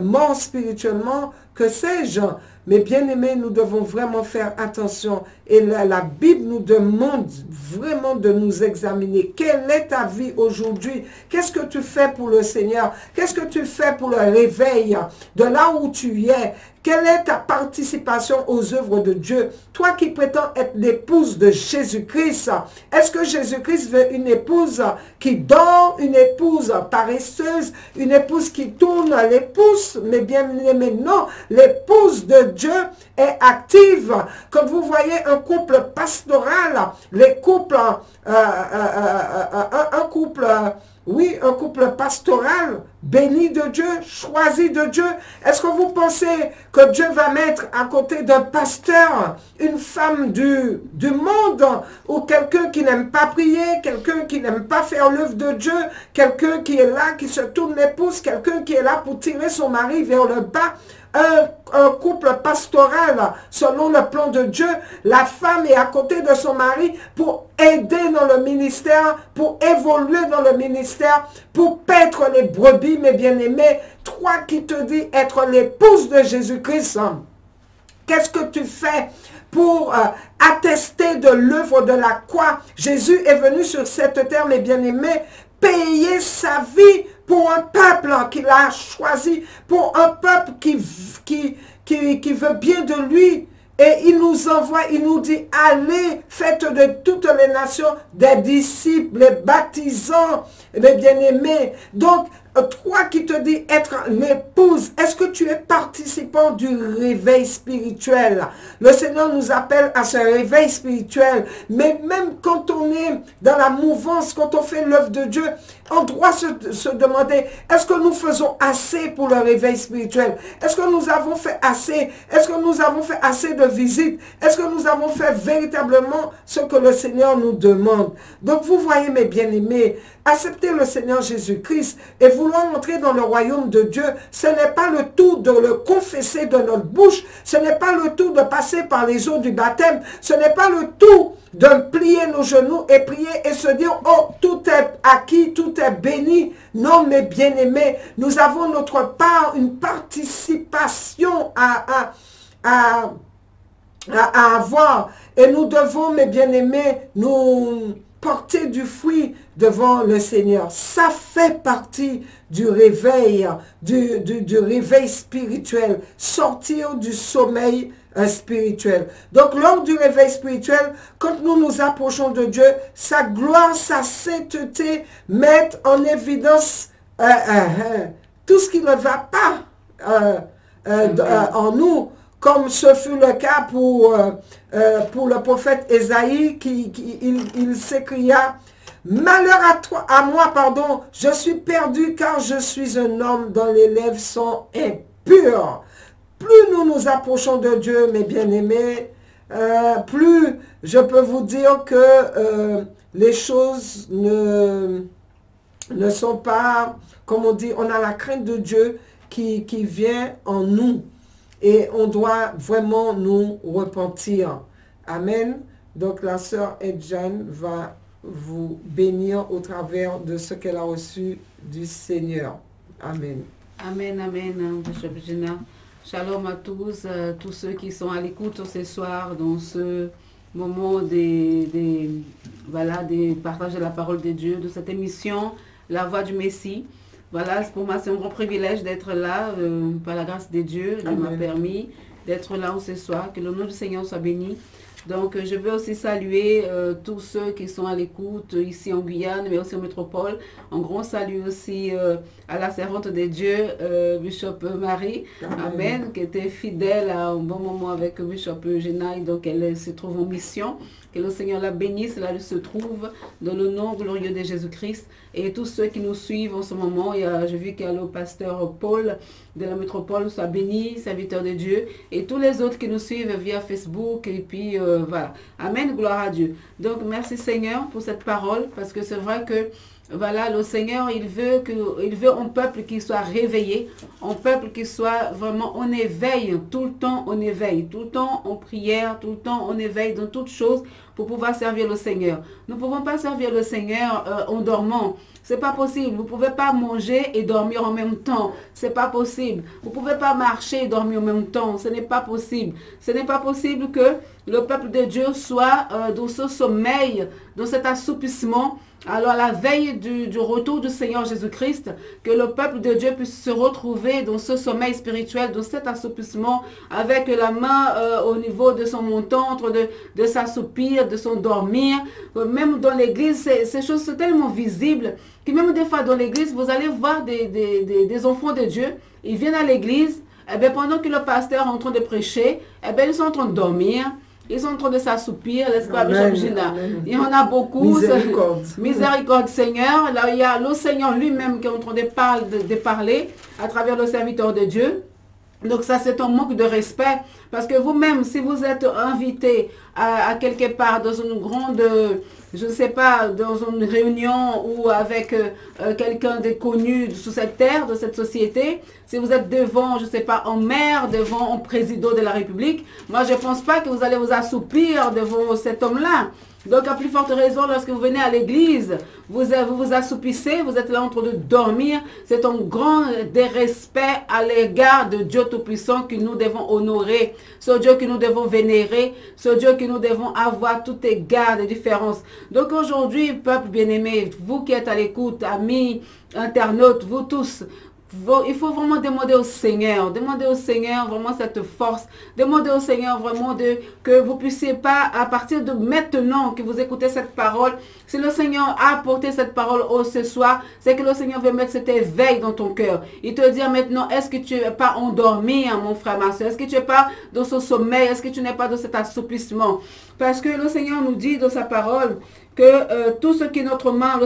mort spirituellement, que sais-je. Mais bien aimés, nous devons vraiment faire attention. Et la Bible nous demande vraiment de nous examiner. Quelle est ta vie aujourd'hui? Qu'est-ce que tu fais pour le Seigneur? Qu'est-ce que tu fais pour le réveil de là où tu es? Quelle est ta participation aux œuvres de Dieu? Toi qui prétends être l'épouse de Jésus-Christ, est-ce que Jésus-Christ veut une épouse qui dort, une épouse paresseuse, une épouse qui tourne les pouces? Mais bien aimé, non. L'épouse de Dieu est active. Quand vous voyez un couple pastoral, les couples, un couple pastoral, béni de Dieu, choisi de Dieu. Est-ce que vous pensez que Dieu va mettre à côté d'un pasteur une femme du monde, ou quelqu'un qui n'aime pas prier, quelqu'un qui n'aime pas faire l'œuvre de Dieu, quelqu'un qui est là, qui se tourne les pouces, quelqu'un qui est là pour tirer son mari vers le bas? Un couple pastoral, selon le plan de Dieu, la femme est à côté de son mari pour aider dans le ministère, pour évoluer dans le ministère, pour paître les brebis, mes bien-aimés. Toi qui te dis être l'épouse de Jésus-Christ, qu'est-ce que tu fais pour attester de l'œuvre de la croix? Jésus est venu sur cette terre, mes bien-aimés, payer sa vie pour un peuple qu'il a choisi, pour un peuple qui veut bien de lui. Et il nous envoie, il nous dit, allez, faites de toutes les nations des disciples, les baptisants, les bien-aimés. Donc, toi qui te dis être l'épouse, est-ce que tu es participant du réveil spirituel? Le Seigneur nous appelle à ce réveil spirituel. Mais même quand on est dans la mouvance, quand on fait l'œuvre de Dieu, on doit se demander, est-ce que nous faisons assez pour le réveil spirituel? Est-ce que nous avons fait assez? Est-ce que nous avons fait assez de visites? Est-ce que nous avons fait véritablement ce que le Seigneur nous demande? Donc vous voyez, mes bien-aimés, accepter le Seigneur Jésus-Christ et vouloir entrer dans le royaume de Dieu, ce n'est pas le tout de le confesser de notre bouche, ce n'est pas le tout de passer par les eaux du baptême, ce n'est pas le tout de plier nos genoux et prier et se dire, oh, tout est acquis, tout est béni. Non, mes bien-aimés, nous avons notre part, une participation à avoir. Et nous devons, mes bien-aimés, nous porter du fruit devant le Seigneur. Ça fait partie du réveil, du réveil spirituel. Sortir du sommeil spirituel. Donc, lors du réveil spirituel, quand nous nous approchons de Dieu, sa gloire, sa sainteté mettent en évidence tout ce qui ne va pas en nous, comme ce fut le cas pour le prophète Ésaïe, il s'écria, « Malheur à moi, je suis perdu car je suis un homme dont les lèvres sont impures. » Plus nous nous approchons de Dieu, mes bien-aimés, plus je peux vous dire que les choses ne sont pas, comme on dit, on a la crainte de Dieu qui vient en nous. Et on doit vraiment nous repentir. Amen. Donc la sœur Edjane va vous bénir au travers de ce qu'elle a reçu du Seigneur. Amen. Amen, amen, Bishop Gina. Shalom à tous, tous ceux qui sont à l'écoute ce soir dans ce moment des partages de la parole de Dieu, de cette émission, La Voix du Messie. Voilà, pour moi, c'est un grand privilège d'être là, par la grâce de Dieu. Il m'a permis d'être là ce soir. Que le nom du Seigneur soit béni. Donc, je veux aussi saluer tous ceux qui sont à l'écoute ici en Guyane, mais aussi en métropole. Un grand salut aussi à la servante de Dieu, Bishop Marie. Amen, qui était fidèle à un bon moment avec Bishop Genaï. Donc, elle se trouve en mission Que le Seigneur la bénisse là où se trouve, dans le nom glorieux de Jésus-Christ. Et tous ceux qui nous suivent en ce moment, j'ai vu qu'il y a le pasteur Paul de la métropole, soit béni, serviteur de Dieu. Et tous les autres qui nous suivent via Facebook. Et puis voilà. Amen, gloire à Dieu. Donc merci Seigneur pour cette parole, parce que c'est vrai que voilà, le Seigneur, il veut un peuple qui soit réveillé, un peuple qui soit vraiment en éveil, tout le temps en éveil, tout le temps en prière, tout le temps en éveil dans toutes choses pour pouvoir servir le Seigneur. Nous ne pouvons pas servir le Seigneur en dormant. C'est pas possible. Vous ne pouvez pas manger et dormir en même temps. C'est pas possible. Vous ne pouvez pas marcher et dormir en même temps. Ce n'est pas possible. Ce n'est pas possible que le peuple de Dieu soit dans ce sommeil, dans cet assoupissement. Alors, à la veille du retour du Seigneur Jésus-Christ, que le peuple de Dieu puisse se retrouver dans ce sommeil spirituel, dans cet assoupissement, avec la main au niveau de son menton, de s'assoupir, de s'endormir. Même dans l'église, ces choses sont tellement visibles que même des fois dans l'église, vous allez voir des enfants de Dieu, ils viennent à l'église, et bien, pendant que le pasteur est en train de prêcher, et bien, ils sont en train de dormir. Ils sont en train de s'assoupir, n'est-ce pas, Bishop Gina? Il y en a beaucoup. Miséricorde. Miséricorde, Seigneur. Là, il y a le Seigneur lui-même qui est en train de parler à travers le serviteur de Dieu. Donc ça, c'est un manque de respect. Parce que vous-même, si vous êtes invité à quelque part dans une grande, je ne sais pas, dans une réunion ou avec quelqu'un de connu sous cette terre, de cette société, si vous êtes devant, je ne sais pas, un maire, devant un président de la République, moi, je ne pense pas que vous allez vous assoupir devant cet homme-là. Donc, à plus forte raison, lorsque vous venez à l'église, vous vous assoupissez, vous êtes là en train de dormir. C'est un grand dérespect à l'égard de Dieu Tout-Puissant que nous devons honorer, ce Dieu que nous devons vénérer, ce Dieu que nous devons avoir tout égard de différence. Donc, aujourd'hui, peuple bien-aimé, vous qui êtes à l'écoute, amis, internautes, vous tous, il faut vraiment demander au Seigneur vraiment cette force, demander au Seigneur vraiment que vous puissiez pas, à partir de maintenant que vous écoutez cette parole, si le Seigneur a apporté cette parole ce soir, c'est que le Seigneur veut mettre cet éveil dans ton cœur. Il te dit maintenant, est-ce que tu n'es pas endormi, mon frère, ma soeur? Est-ce que tu n'es pas dans ce sommeil? Est-ce que tu n'es pas dans cet assoupissement? Parce que le Seigneur nous dit dans sa parole que tout ce que notre main,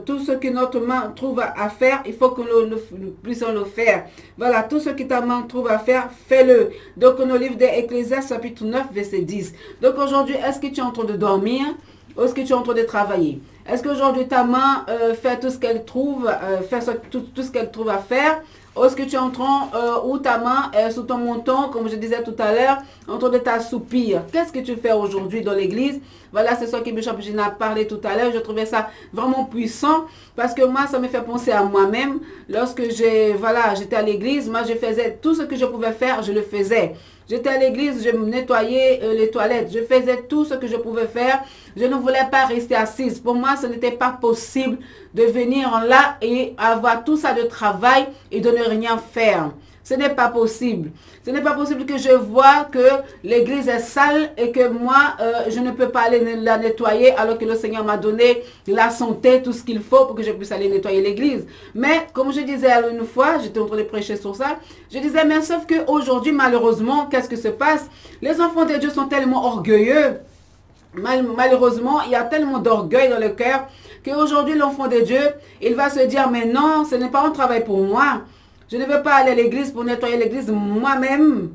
tout ce que notre main trouve à faire, il faut que nous puissions le faire. Voilà, tout ce que ta main trouve à faire, fais-le. Donc, dans le livre d'Ecclésiaste, chapitre 9, verset 10. Donc, aujourd'hui, est-ce que tu es en train de dormir ou est-ce que tu es en train de travailler? Est-ce qu'aujourd'hui, ta main fait tout ce qu'elle trouve, tout ce qu'elle trouve à faire? Ou est-ce que tu es en train, ou ta main est sous ton menton, comme je disais tout à l'heure, en train de t'assoupir? Qu'est-ce que tu fais aujourd'hui dans l'église? Voilà, c'est ce que Bishop Gina a parlé tout à l'heure. Je trouvais ça vraiment puissant parce que moi, ça me fait penser à moi-même. Lorsque j'étais à l'église, moi, je faisais tout ce que je pouvais faire, je le faisais. J'étais à l'église, je nettoyais les toilettes. Je faisais tout ce que je pouvais faire. Je ne voulais pas rester assise. Pour moi, ce n'était pas possible de venir là et avoir tout ça de travail et de ne rien faire. Ce n'est pas possible. Ce n'est pas possible que je vois que l'église est sale et que moi, je ne peux pas aller la nettoyer alors que le Seigneur m'a donné la santé, tout ce qu'il faut pour que je puisse aller nettoyer l'église. Mais comme je disais une fois, j'étais en train de prêcher sur ça, je disais, mais sauf qu'aujourd'hui, malheureusement, qu'est-ce que se passe? Les enfants de Dieu sont tellement orgueilleux. Malheureusement, il y a tellement d'orgueil dans le cœur qu'aujourd'hui, l'enfant de Dieu, il va se dire, mais non, ce n'est pas un travail pour moi. Je ne veux pas aller à l'église pour nettoyer l'église moi-même.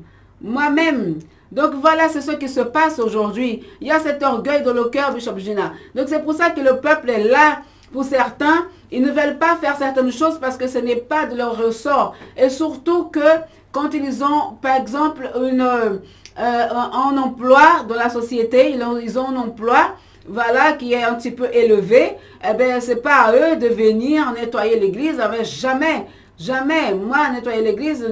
Donc voilà, c'est ce qui se passe aujourd'hui. Il y a cet orgueil dans le cœur, Bishop Gina. Donc c'est pour ça que le peuple est là. Pour certains, ils ne veulent pas faire certaines choses parce que ce n'est pas de leur ressort. Et surtout que quand ils ont, par exemple, un emploi dans la société, ils ont un emploi, voilà, qui est un petit peu élevé, eh bien, c'est pas à eux de venir nettoyer l'église, mais jamais. Jamais. Moi, nettoyer l'église,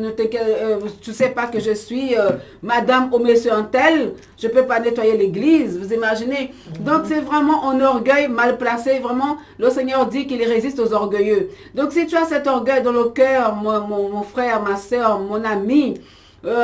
tu ne sais pas que je suis madame ou monsieur un tel. Je ne peux pas nettoyer l'église, vous imaginez. Donc, c'est vraiment un orgueil mal placé. Vraiment, le Seigneur dit qu'il résiste aux orgueilleux. Donc, si tu as cet orgueil dans le cœur, mon frère, ma soeur, mon ami,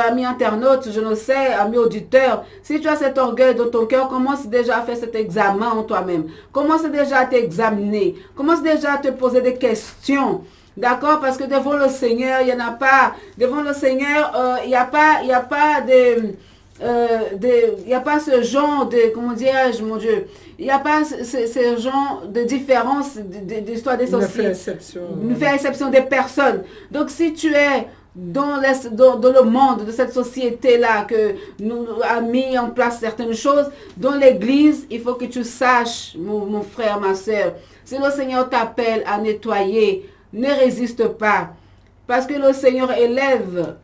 ami internaute, je ne sais, ami auditeur, si tu as cet orgueil dans ton cœur, commence déjà à faire cet examen en toi-même. Commence déjà à t'examiner. Commence déjà à te poser des questions. D'accord? Parce que devant le Seigneur, il n'y en a pas. Devant le Seigneur, il n'y a pas de... il n'y a pas ce genre de, comment dirais-je, mon Dieu, il n'y a pas ce genre de différence d'histoire des sorciers. Ne fait exception des personnes. Donc si tu es dans le monde de cette société-là que nous a mis en place certaines choses, dans l'église, il faut que tu saches, mon frère, ma soeur, si le Seigneur t'appelle à nettoyer, ne résiste pas. Parce que le Seigneur élève.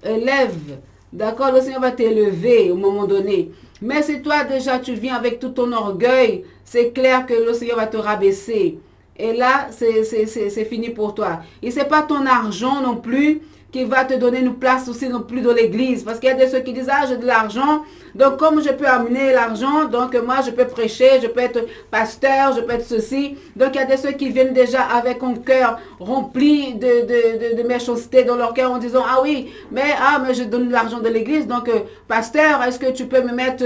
D'accord, le Seigneur va t'élever au moment donné. Mais si toi déjà tu viens avec tout ton orgueil, c'est clair que le Seigneur va te rabaisser. Et là, c'est fini pour toi. Et ce n'est pas ton argent non plus qui va te donner une place aussi non plus dans l'église. Parce qu'il y a des ceux qui disent, ah, j'ai de l'argent, donc comme je peux amener l'argent, donc moi je peux prêcher, je peux être pasteur, je peux être ceci. Donc il y a des ceux qui viennent déjà avec un cœur rempli de méchanceté dans leur cœur en disant, ah oui, mais je donne de l'argent de l'église, donc pasteur, est-ce que tu peux me mettre,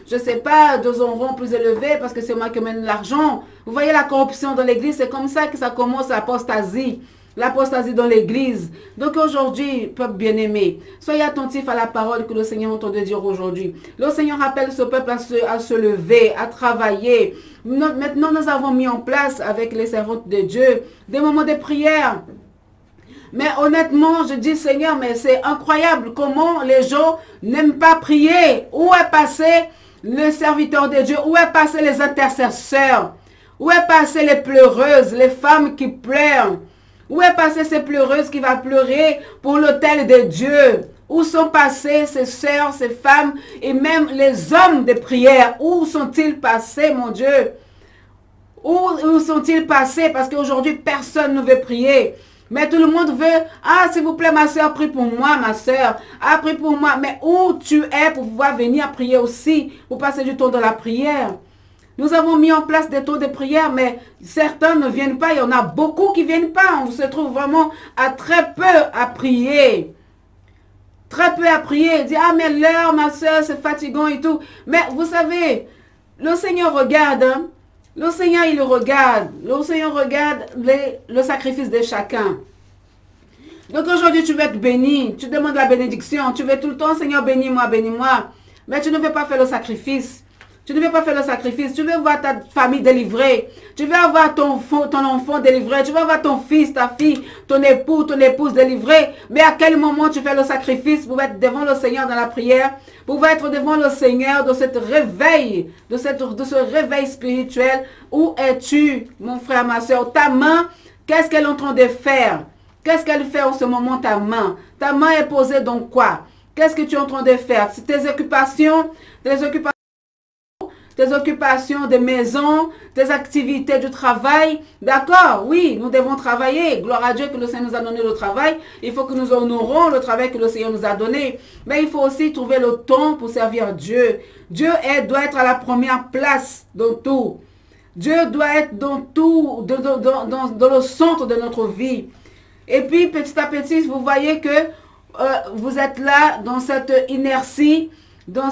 je sais pas, dans un rang plus élevé parce que c'est moi qui mène l'argent. Vous voyez la corruption dans l'église, c'est comme ça que ça commence l'apostasie. L'apostasie dans l'église. Donc aujourd'hui, peuple bien-aimé, soyez attentifs à la parole que le Seigneur entend de dire aujourd'hui. Le Seigneur appelle ce peuple à se lever, à travailler. Maintenant, nous avons mis en place avec les servantes de Dieu des moments de prière. Mais honnêtement, je dis Seigneur, mais c'est incroyable comment les gens n'aiment pas prier. Où est passé le serviteur de Dieu? Où est passé les intercesseurs? Où est passé les pleureuses, les femmes qui pleurent? Où est passée ces pleureuses qui vont pleurer pour l'autel de Dieu? Où sont passées ces sœurs, ces femmes et même les hommes de prière? Où sont-ils passés, mon Dieu? Où sont-ils passés? Parce qu'aujourd'hui, personne ne veut prier. Mais tout le monde veut, ah, s'il vous plaît, ma soeur, prie pour moi, ma soeur. Ah, prie pour moi. Mais où tu es pour pouvoir venir prier aussi, pour passer du temps dans la prière? Nous avons mis en place des temps de prière, mais certains ne viennent pas. Il y en a beaucoup qui ne viennent pas. On se trouve vraiment à très peu à prier. Très peu à prier. Dire, ah, mais l'heure, ma soeur, c'est fatigant et tout. Mais vous savez, le Seigneur regarde. Hein? Le Seigneur, il regarde. Le Seigneur regarde le sacrifice de chacun. Donc aujourd'hui, tu veux être béni. Tu demandes la bénédiction. Tu veux tout le temps, Seigneur, bénis-moi, bénis-moi. Mais tu ne veux pas faire le sacrifice. Tu ne veux pas faire le sacrifice. Tu veux voir ta famille délivrée. Tu veux avoir ton enfant délivré. Tu veux avoir ton fils, ta fille, ton époux, ton épouse délivrée. Mais à quel moment tu fais le sacrifice pour être devant le Seigneur dans la prière, pour être devant le Seigneur dans cette réveil, de ce réveil spirituel. Où es-tu, mon frère, ma soeur? Ta main, qu'est-ce qu'elle est en train de faire? Qu'est-ce qu'elle fait en ce moment, ta main? Ta main est posée dans quoi? Qu'est-ce que tu es en train de faire? Tes occupations de maison, tes activités du travail. D'accord, oui, nous devons travailler. Gloire à Dieu que le Seigneur nous a donné le travail. Il faut que nous honorons le travail que le Seigneur nous a donné. Mais il faut aussi trouver le temps pour servir Dieu. Dieu doit être à la première place dans tout. Dieu doit être dans tout, dans le centre de notre vie. Et puis, petit à petit, vous voyez que vous êtes là dans cette inertie, dans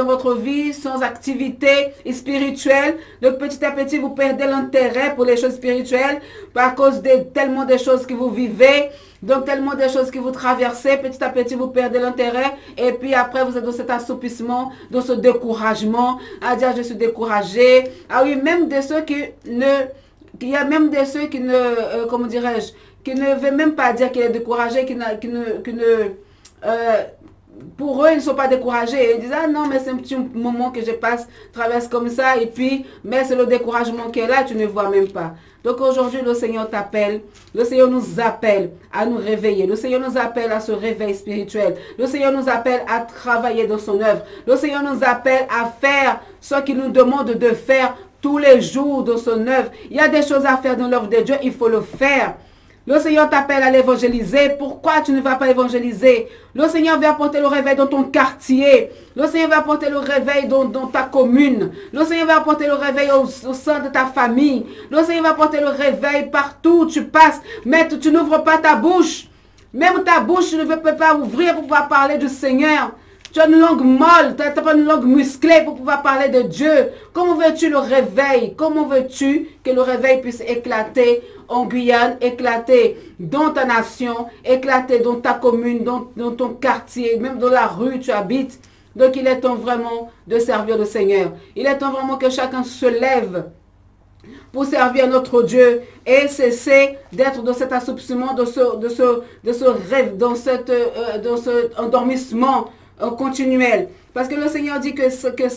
votre vie, sans activité spirituelle. Donc petit à petit, vous perdez l'intérêt pour les choses spirituelles par cause de tellement de choses que vous vivez, donc tellement de choses que vous traversez. Petit à petit, vous perdez l'intérêt et puis après, vous êtes dans cet assoupissement, dans ce découragement, à dire je suis découragé. Ah oui, même de ceux qui ne, comment dirais-je, qui ne veut même pas dire qu'il est découragé, pour eux, ils ne sont pas découragés. Ils disent, ah non, mais c'est un petit moment que je traverse comme ça, et puis, mais c'est le découragement qui est là, tu ne vois même pas. Donc aujourd'hui, le Seigneur t'appelle, le Seigneur nous appelle à nous réveiller, le Seigneur nous appelle à ce réveil spirituel, le Seigneur nous appelle à travailler dans son œuvre, le Seigneur nous appelle à faire ce qu'il nous demande de faire tous les jours dans son œuvre. Il y a des choses à faire dans l'œuvre de Dieu, il faut le faire. Le Seigneur t'appelle à l'évangéliser. Pourquoi tu ne vas pas évangéliser? Le Seigneur veut apporter le réveil dans ton quartier. Le Seigneur veut apporter le réveil dans ta commune. Le Seigneur va apporter le réveil au sein de ta famille. Le Seigneur va apporter le réveil partout où tu passes. Mais tu n'ouvres pas ta bouche. Même ta bouche, tu ne peux pas ouvrir pour pouvoir parler du Seigneur. Tu as une langue molle, tu n'as pas une langue musclée pour pouvoir parler de Dieu. Comment veux-tu le réveil? Comment veux-tu que le réveil puisse éclater en Guyane, éclater dans ta nation, éclater dans ta commune, dans ton quartier, même dans la rue où tu habites? Donc il est temps vraiment de servir le Seigneur. Il est temps vraiment que chacun se lève pour servir notre Dieu et cesser d'être dans cet assoupissement, de ce rêve, dans cet endormissement continuel. Parce que le Seigneur dit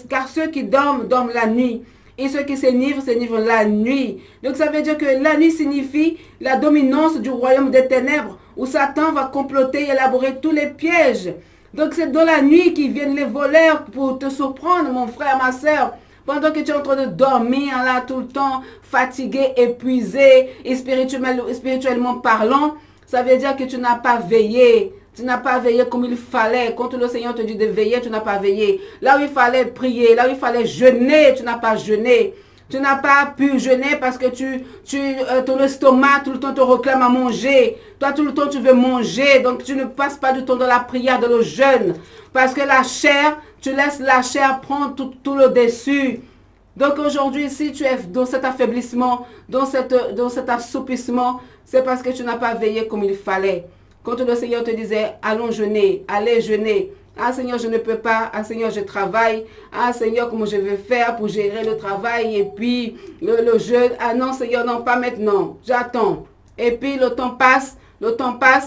car ceux qui dorment, dorment la nuit. Et ceux qui s'enivrent, s'enivrent la nuit. Donc ça veut dire que la nuit signifie la dominance du royaume des ténèbres, où Satan va comploter et élaborer tous les pièges. Donc c'est dans la nuit qu'ils viennent les voleurs pour te surprendre, mon frère, ma soeur. Pendant que tu es en train de dormir là tout le temps, fatigué, épuisé, et spirituellement parlant, ça veut dire que tu n'as pas veillé. Tu n'as pas veillé comme il fallait. Quand le Seigneur te dit de veiller, tu n'as pas veillé. Là où il fallait prier, là où il fallait jeûner, tu n'as pas jeûné. Tu n'as pas pu jeûner parce que ton estomac tout le temps te réclame à manger. Toi, tout le temps, tu veux manger. Donc, tu ne passes pas du temps dans la prière, dans le jeûne. Parce que la chair, tu laisses la chair prendre tout le dessus. Donc, aujourd'hui, si tu es dans cet affaiblissement, dans cet assoupissement, c'est parce que tu n'as pas veillé comme il fallait. Quand le Seigneur te disait, allons jeûner, allez jeûner. Ah Seigneur, je ne peux pas. Ah Seigneur, je travaille. Ah Seigneur, comment je vais faire pour gérer le travail et puis le jeûne. Ah non Seigneur, non, pas maintenant. J'attends. Et puis le temps passe,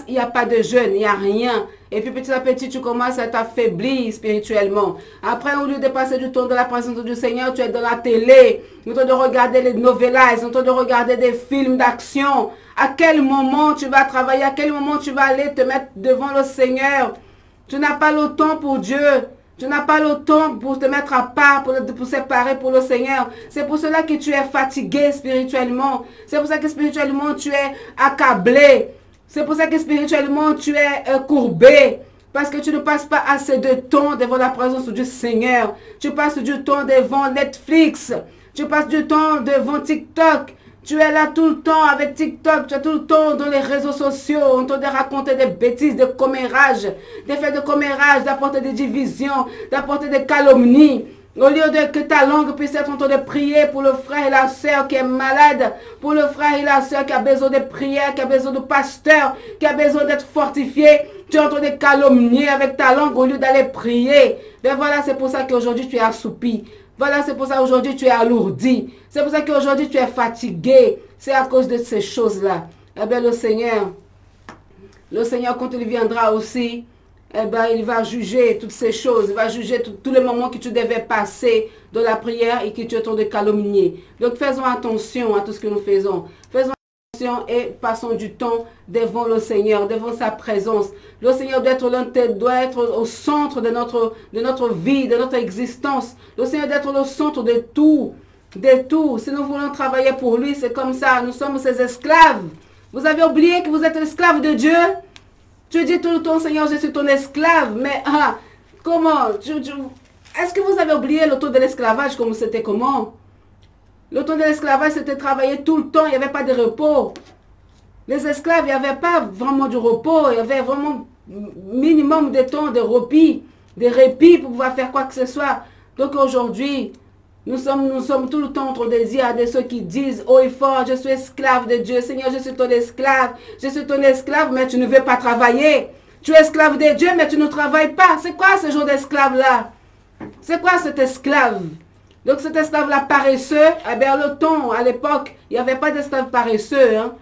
il n'y a pas de jeûne, il n'y a rien. Et puis petit à petit, tu commences à t'affaiblir spirituellement. Après, au lieu de passer du temps dans la présence du Seigneur, tu es dans la télé, en train de regarder les novellas, en train de regarder des films d'action. À quel moment tu vas travailler? À quel moment tu vas aller te mettre devant le Seigneur? Tu n'as pas le temps pour Dieu. Tu n'as pas le temps pour te mettre à part, pour séparer pour le Seigneur. C'est pour cela que tu es fatigué spirituellement. C'est pour ça que spirituellement tu es accablé. C'est pour ça que spirituellement tu es courbé. Parce que tu ne passes pas assez de temps devant la présence du Seigneur. Tu passes du temps devant Netflix. Tu passes du temps devant TikTok. Tu es là tout le temps avec TikTok, tu es tout le temps dans les réseaux sociaux, en train de raconter des bêtises, des commérages, des faits de commérage, d'apporter des divisions, d'apporter des calomnies. Au lieu de que ta langue puisse être en train de prier pour le frère et la sœur qui est malade, pour le frère et la sœur qui a besoin de prière, qui a besoin de pasteur, qui a besoin d'être fortifié, tu es en train de calomnier avec ta langue au lieu d'aller prier. Et voilà, c'est pour ça qu'aujourd'hui tu es assoupi. Voilà, c'est pour ça qu'aujourd'hui tu es alourdi. C'est pour ça qu'aujourd'hui tu es fatigué. C'est à cause de ces choses-là. Eh bien, le Seigneur, quand il viendra aussi, eh bien, il va juger toutes ces choses. Il va juger tous les moments que tu devais passer dans la prière et que tu es en train de calomnier. Donc, faisons attention à tout ce que nous faisons. Faisons attention et passons du temps devant le Seigneur, devant sa présence. Le Seigneur doit être au centre de notre vie, de notre existence. Le Seigneur doit être le centre de tout. De tout. Si nous voulons travailler pour lui, c'est comme ça. Nous sommes ses esclaves. Vous avez oublié que vous êtes l'esclave de Dieu? Tu dis tout le temps, Seigneur, je suis ton esclave. Mais comment? Est-ce que vous avez oublié le temps de l'esclavage comme c'était comment? Le temps de l'esclavage, c'était travailler tout le temps. Il n'y avait pas de repos. Les esclaves, il n'y avait pas vraiment du repos. Il y avait vraiment minimum de temps de répit pour pouvoir faire quoi que ce soit. Donc aujourd'hui, nous sommes tout le temps en train de dire à ceux qui disent haut et fort, je suis esclave de Dieu. Seigneur, je suis ton esclave. Je suis ton esclave, mais tu ne veux pas travailler. Tu es esclave de Dieu, mais tu ne travailles pas. C'est quoi ce genre d'esclave-là? C'est quoi cet esclave? Donc cet esclave-là paresseux, eh bien le temps, à l'époque, il n'y avait pas d'esclave paresseux. Hein.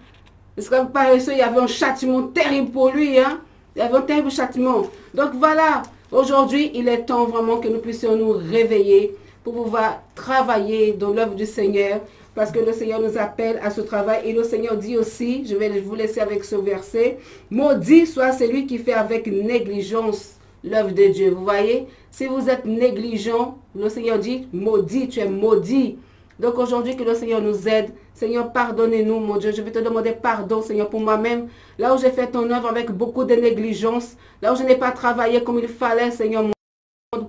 L'esclave paresseux, il y avait un châtiment terrible pour lui. Hein. Il y avait un terrible châtiment. Donc voilà, aujourd'hui, il est temps vraiment que nous puissions nous réveiller pour pouvoir travailler dans l'œuvre du Seigneur, parce que le Seigneur nous appelle à ce travail. Et le Seigneur dit aussi, je vais vous laisser avec ce verset, maudit soit celui qui fait avec négligence l'œuvre de Dieu. Vous voyez, si vous êtes négligent, le Seigneur dit, maudit, tu es maudit. Donc aujourd'hui, que le Seigneur nous aide. Seigneur, pardonnez-nous, mon Dieu. Je vais te demander pardon, Seigneur, pour moi-même. Là où j'ai fait ton œuvre avec beaucoup de négligence, là où je n'ai pas travaillé comme il fallait, Seigneur,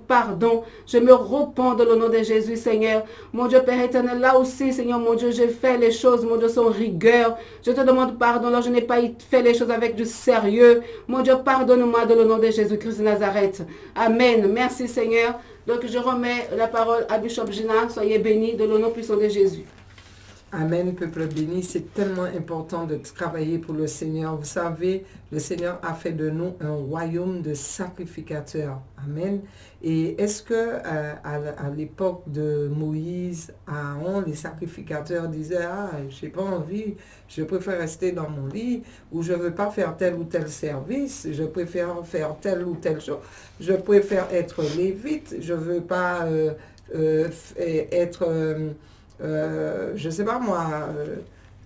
pardon, je me repens dans le nom de Jésus, Seigneur. Mon Dieu, Père éternel, là aussi, Seigneur, mon Dieu, je fais les choses, mon Dieu, sans rigueur. Je te demande pardon, là, je n'ai pas fait les choses avec du sérieux. Mon Dieu, pardonne-moi dans le nom de Jésus-Christ de Nazareth. Amen. Merci, Seigneur. Donc, je remets la parole à Bishop Gina. Soyez bénis dans le nom puissant de Jésus. Amen, peuple béni. C'est tellement important de travailler pour le Seigneur. Vous savez, le Seigneur a fait de nous un royaume de sacrificateurs. Amen. Et est-ce que à l'époque de Moïse, Aaron, les sacrificateurs disaient, ah, je n'ai pas envie, je préfère rester dans mon lit, ou je ne veux pas faire tel ou tel service, je préfère faire telle ou telle chose, je préfère être lévite, je ne veux pas être... je ne sais pas moi,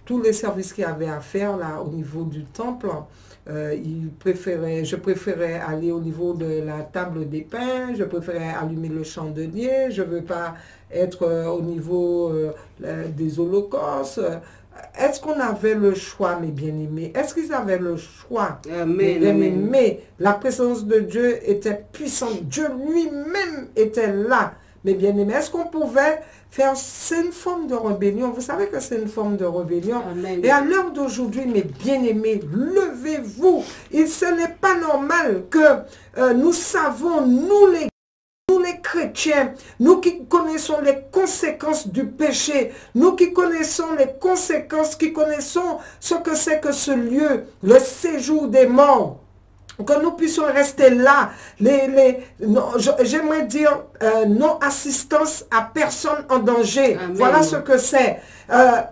tous les services qu'il y avait à faire là au niveau du temple, je préférais aller au niveau de la table des pains, je préférais allumer le chandelier, je ne veux pas être au niveau des holocaustes. Est-ce qu'on avait le choix, mes bien-aimés? Est-ce qu'ils avaient le choix? Amen, Mes amen. bien-aimés, la présence de Dieu était puissante. Dieu lui-même était là. Mes bien-aimés, est-ce qu'on pouvait faire... C'est une forme de rébellion. Vous savez que c'est une forme de rébellion. Amen. Et à l'heure d'aujourd'hui, mes bien-aimés, levez-vous. Et ce n'est pas normal que nous savons, nous les chrétiens, nous qui connaissons les conséquences du péché, nous qui connaissons les conséquences, qui connaissons ce que c'est que ce lieu, le séjour des morts, que nous puissions rester là, j'aimerais dire non-assistance à personne en danger. Amen. Voilà ce que c'est.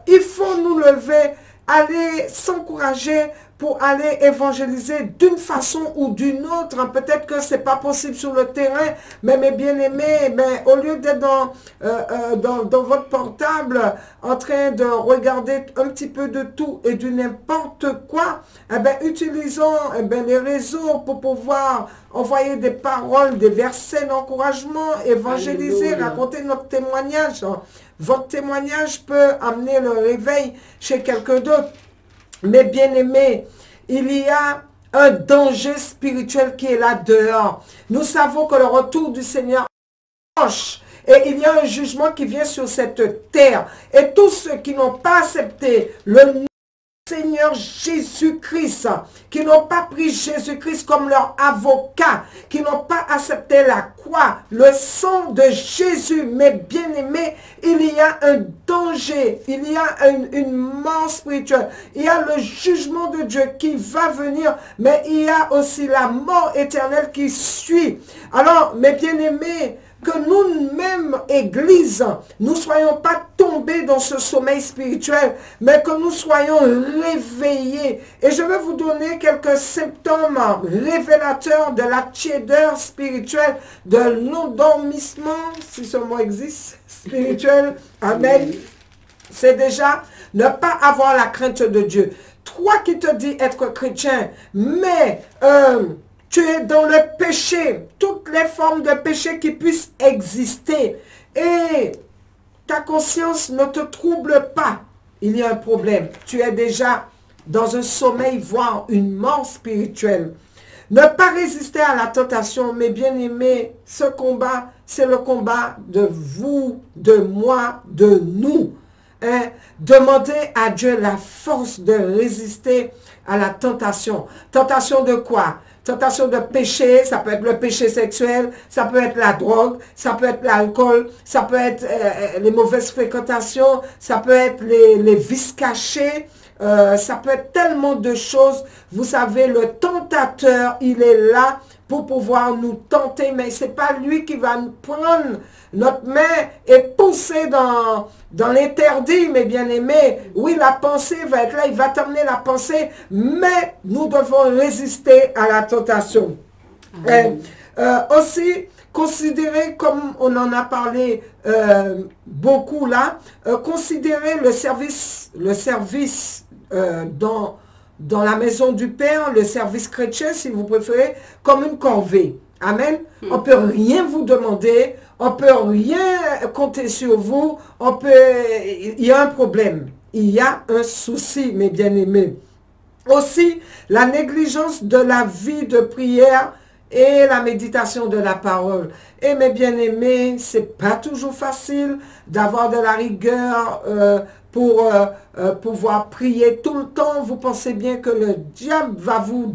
Il faut nous lever, aller s'encourager pour aller évangéliser d'une façon ou d'une autre. Peut-être que ce n'est pas possible sur le terrain, mais mes bien-aimés, au lieu d'être dans votre portable, en train de regarder un petit peu de tout et du n'importe quoi, utilisons les réseaux pour pouvoir envoyer des paroles, des versets d'encouragement, évangéliser, Alléluia. raconter notre témoignage. Votre témoignage peut amener le réveil chez quelqu'un d'autre. Mes bien-aimés, il y a un danger spirituel qui est là dehors. Nous savons que le retour du Seigneur est proche. Et il y a un jugement qui vient sur cette terre. Et tous ceux qui n'ont pas accepté le Seigneur Jésus-Christ, qui n'ont pas pris Jésus-Christ comme leur avocat, qui n'ont pas accepté la croix, le sang de Jésus, mes bien-aimés, il y a un danger, il y a une mort spirituelle, il y a le jugement de Dieu qui va venir, mais il y a aussi la mort éternelle qui suit. Alors, mes bien-aimés, que nous-mêmes, Église, nous ne soyons pas tombés dans ce sommeil spirituel, mais que nous soyons réveillés. Et je vais vous donner quelques symptômes révélateurs de la tiédeur spirituelle, de l'endormissement, si ce mot existe, spirituel. Amen. C'est déjà ne pas avoir la crainte de Dieu. Toi qui te dis être chrétien, mais... tu es dans le péché, toutes les formes de péché qui puissent exister. Et ta conscience ne te trouble pas. Il y a un problème. Tu es déjà dans un sommeil, voire une mort spirituelle. Ne pas résister à la tentation, mes bien-aimés, ce combat, c'est le combat de vous, de moi, de nous. Demandez à Dieu la force de résister à la tentation. Tentation de quoi? Tentation de péché, ça peut être le péché sexuel, ça peut être la drogue, ça peut être l'alcool, ça peut être les mauvaises fréquentations, ça peut être les vices cachés, ça peut être tellement de choses. Vous savez, le tentateur, il est là pour pouvoir nous tenter, mais ce n'est pas lui qui va nous prendre notre main et pousser dans l'interdit, mes bien-aimés. Oui, la pensée va être là, il va t'amener la pensée, mais nous devons résister à la tentation. Aussi, considérer, comme on en a parlé beaucoup là, considérer le service dans la maison du Père, le service chrétien, si vous préférez, comme une corvée. Amen. On ne peut rien vous demander, on ne peut rien compter sur vous, il y a un problème, il y a un souci, mes bien-aimés. Aussi, la négligence de la vie de prière et la méditation de la parole. Et mes bien-aimés, ce n'est pas toujours facile d'avoir de la rigueur pour pouvoir prier tout le temps. Vous pensez bien que le diable va vous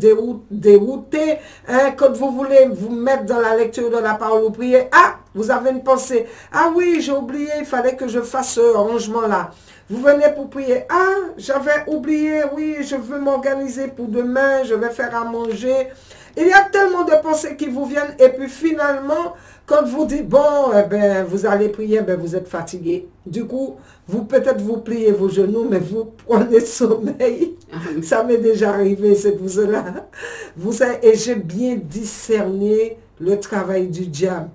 dérouter. Hein, quand vous voulez vous mettre dans la lecture de la parole ou prier, ah, vous avez une pensée. Ah oui, j'ai oublié, il fallait que je fasse ce rangement-là. Vous venez pour prier. Ah, j'avais oublié, oui, je veux m'organiser pour demain, je vais faire à manger. Il y a tellement de pensées qui vous viennent et puis finalement, quand vous dites, bon, eh ben, vous allez prier, ben, vous êtes fatigué. Du coup, vous peut-être vous pliez vos genoux, mais vous prenez sommeil. Ça m'est déjà arrivé, c'est pour cela. Vous savez, et j'ai bien discerné le travail du diable.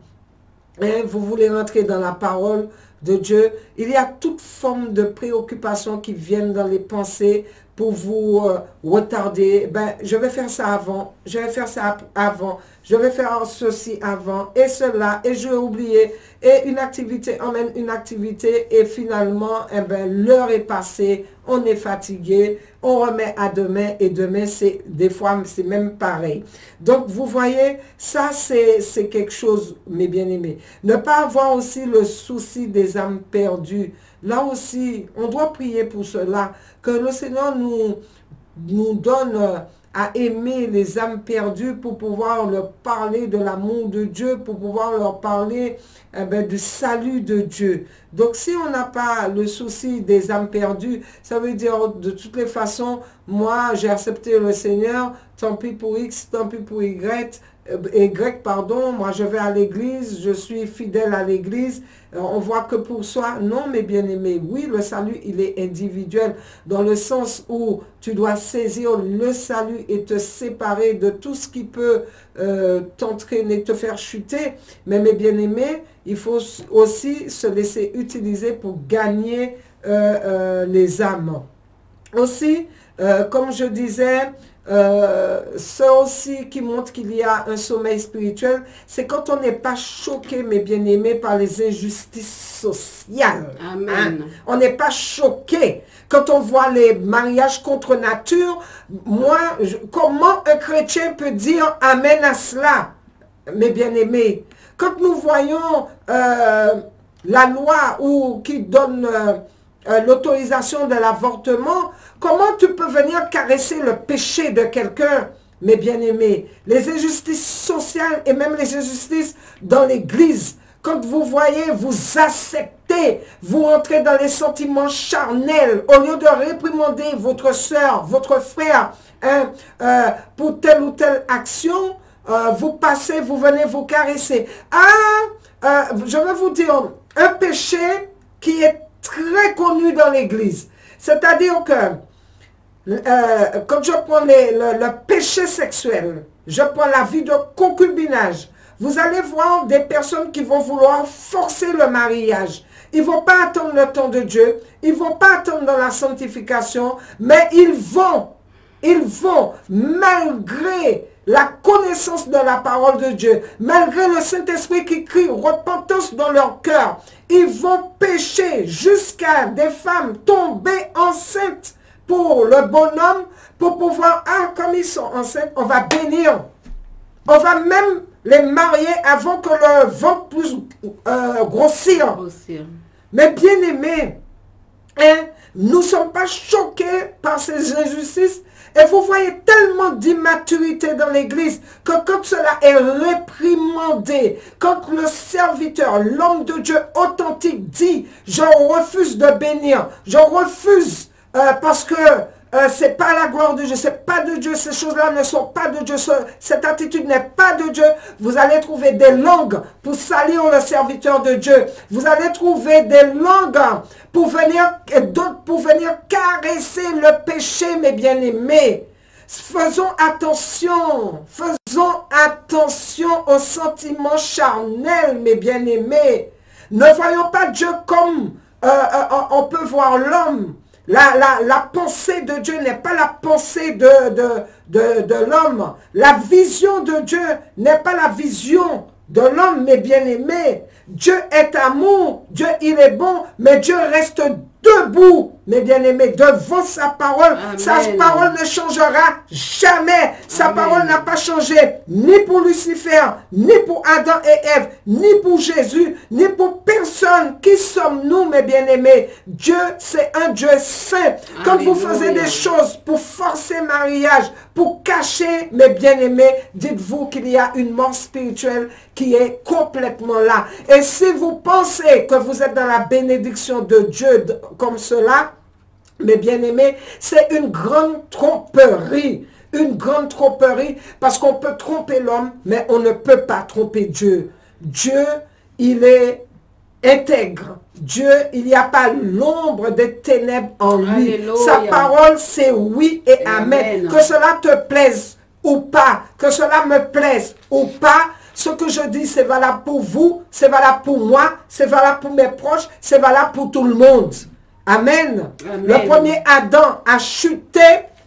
Et vous voulez rentrer dans la parole de Dieu. Il y a toute forme de préoccupation qui viennent dans les pensées pour vous retarder. Ben, je vais faire ça avant, je vais faire ça avant, je vais faire ceci avant et cela et je vais oublier. Et une activité emmène une activité et finalement, eh ben, l'heure est passée, on est fatigué, on remet à demain et demain, c'est des fois, c'est même pareil. Donc, vous voyez, ça, c'est quelque chose, mes bien-aimés. Ne pas avoir aussi le souci des âmes perdues. Là aussi, on doit prier pour cela, que le Seigneur nous donne à aimer les âmes perdues pour pouvoir leur parler de l'amour de Dieu, pour pouvoir leur parler du salut de Dieu. Donc, si on n'a pas le souci des âmes perdues, ça veut dire de toutes les façons, moi, j'ai accepté le Seigneur, tant pis pour X, tant pis pour Y, moi je vais à l'église, je suis fidèle à l'église, on voit que pour soi, non mes bien-aimés, oui le salut il est individuel, dans le sens où tu dois saisir le salut et te séparer de tout ce qui peut t'entraîner, te faire chuter, mais mes bien-aimés, il faut aussi se laisser utiliser pour gagner les âmes. Aussi, comme je disais, ce aussi qui montre qu'il y a un sommeil spirituel, c'est quand on n'est pas choqué, mes bien-aimés, par les injustices sociales. Amen. Hein? On n'est pas choqué. Quand on voit les mariages contre nature, comment un chrétien peut dire Amen à cela, mes bien-aimés? Quand nous voyons la loi qui donne l'autorisation de l'avortement, comment tu peux venir caresser le péché de quelqu'un, mes bien-aimés? Les injustices sociales et même les injustices dans l'église, quand vous voyez, vous acceptez, vous entrez dans les sentiments charnels, au lieu de réprimander votre soeur, votre frère, pour telle ou telle action, vous passez, vous venez vous caresser. Je vais vous dire, un péché qui est très connu dans l'église. C'est-à-dire que quand je prends le péché sexuel, je prends la vie de concubinage, vous allez voir des personnes qui vont vouloir forcer le mariage. Ils ne vont pas attendre le temps de Dieu, ils ne vont pas attendre dans la sanctification, mais ils vont, malgré la connaissance de la parole de Dieu, malgré le Saint-Esprit qui crie repentance dans leur cœur, ils vont pécher jusqu'à des femmes tomber enceintes pour le bonhomme, pour pouvoir, comme ils sont enceintes, on va bénir. On va même les marier avant que leur ventre puisse grossir. Mais bien aimés, hein, nous ne sommes pas choqués par ces injustices. Et vous voyez tellement d'immaturité dans l'église que quand cela est réprimandé, quand le serviteur, l'homme de Dieu authentique dit « Je refuse de bénir, je refuse parce que c'est pas la gloire de Dieu, c'est pas de Dieu, ces choses-là ne sont pas de Dieu, cette attitude n'est pas de Dieu », vous allez trouver des langues pour salir le serviteur de Dieu. Vous allez trouver des langues pour venir, et d'autres pour venir caresser le péché, mes bien-aimés. Faisons attention aux sentiments charnels, mes bien-aimés. Ne voyons pas Dieu comme on peut voir l'homme. La pensée de Dieu n'est pas la pensée de l'homme. La vision de Dieu n'est pas la vision de l'homme, mes bien-aimés. Dieu est amour, Dieu il est bon, mais Dieu reste debout, mes bien-aimés, devant sa parole. Amen. Sa parole ne changera jamais. Sa Amen. parole n'a pas changé, ni pour Lucifer, ni pour Adam et Ève, ni pour Jésus, ni pour personne. Qui sommes-nous, mes bien-aimés? Dieu, c'est un Dieu saint. Quand vous faisiez des choses pour forcer mariage, pour cacher, mes bien-aimés, dites-vous qu'il y a une mort spirituelle qui est complètement là. Et si vous pensez que vous êtes dans la bénédiction de Dieu comme cela, mes bien-aimés, c'est une grande tromperie. Une grande tromperie, parce qu'on peut tromper l'homme, mais on ne peut pas tromper Dieu. Dieu, il est intègre. Dieu, il n'y a pas l'ombre des ténèbres en lui. Alléluia. Sa parole, c'est oui et amen. Que cela te plaise ou pas, que cela me plaise ou pas, ce que je dis, c'est valable pour vous, c'est valable pour moi, c'est valable pour mes proches, c'est valable pour tout le monde. Amen. Amen. Le premier Adam a chuté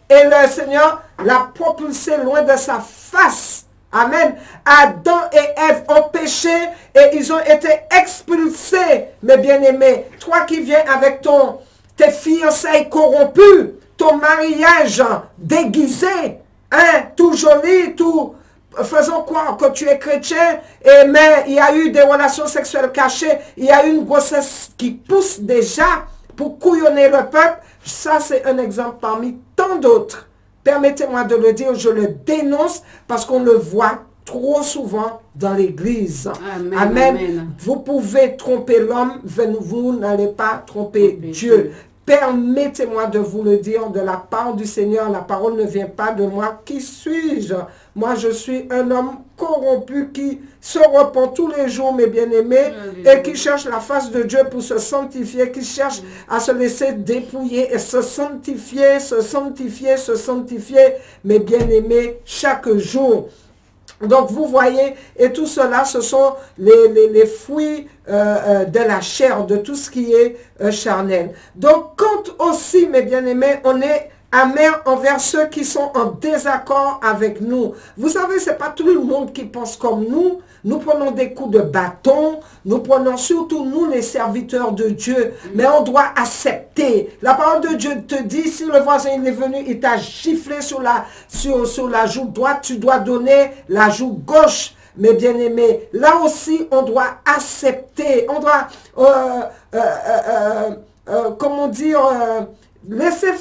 et le Seigneur l'a propulsé loin de sa face. Amen. Adam et Ève ont péché et ils ont été expulsés, mes bien-aimés. Toi qui viens avec tes fiançailles corrompues, ton mariage déguisé, hein, tout joli, tout faisant croire que tu es chrétien, mais il y a eu des relations sexuelles cachées, il y a eu une grossesse qui pousse déjà pour couillonner le peuple. Ça, c'est un exemple parmi tant d'autres. Permettez-moi de le dire, je le dénonce parce qu'on le voit trop souvent dans l'église. Amen, Amen. amen. Vous pouvez tromper l'homme, vous n'allez pas tromper Dieu. Permettez-moi de vous le dire de la part du Seigneur. La parole ne vient pas de moi. Qui suis-je? Moi, je suis un homme corrompu qui se repent tous les jours, mes bien-aimés, et qui cherche la face de Dieu pour se sanctifier, qui cherche à se laisser dépouiller et se sanctifier, se sanctifier, se sanctifier, mes bien-aimés, chaque jour. Donc, vous voyez, et tout cela, ce sont les fruits de la chair, de tout ce qui est charnel. Donc, quand aussi, mes bien-aimés, on est amer envers ceux qui sont en désaccord avec nous. Vous savez, ce n'est pas tout le monde qui pense comme nous. Nous prenons des coups de bâton. Nous prenons surtout, nous, les serviteurs de Dieu. Mais on doit accepter. La parole de Dieu te dit, si le voisin il est venu, il t'a giflé sur la joue droite, tu dois donner la joue gauche. Mes bien-aimés, là aussi, on doit accepter. On doit, comment dire... Laissez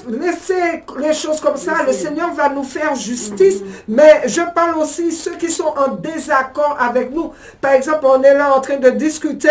les choses comme ça, le Seigneur va nous faire justice, mais je parle aussi ceux qui sont en désaccord avec nous. Par exemple, on est là en train de discuter,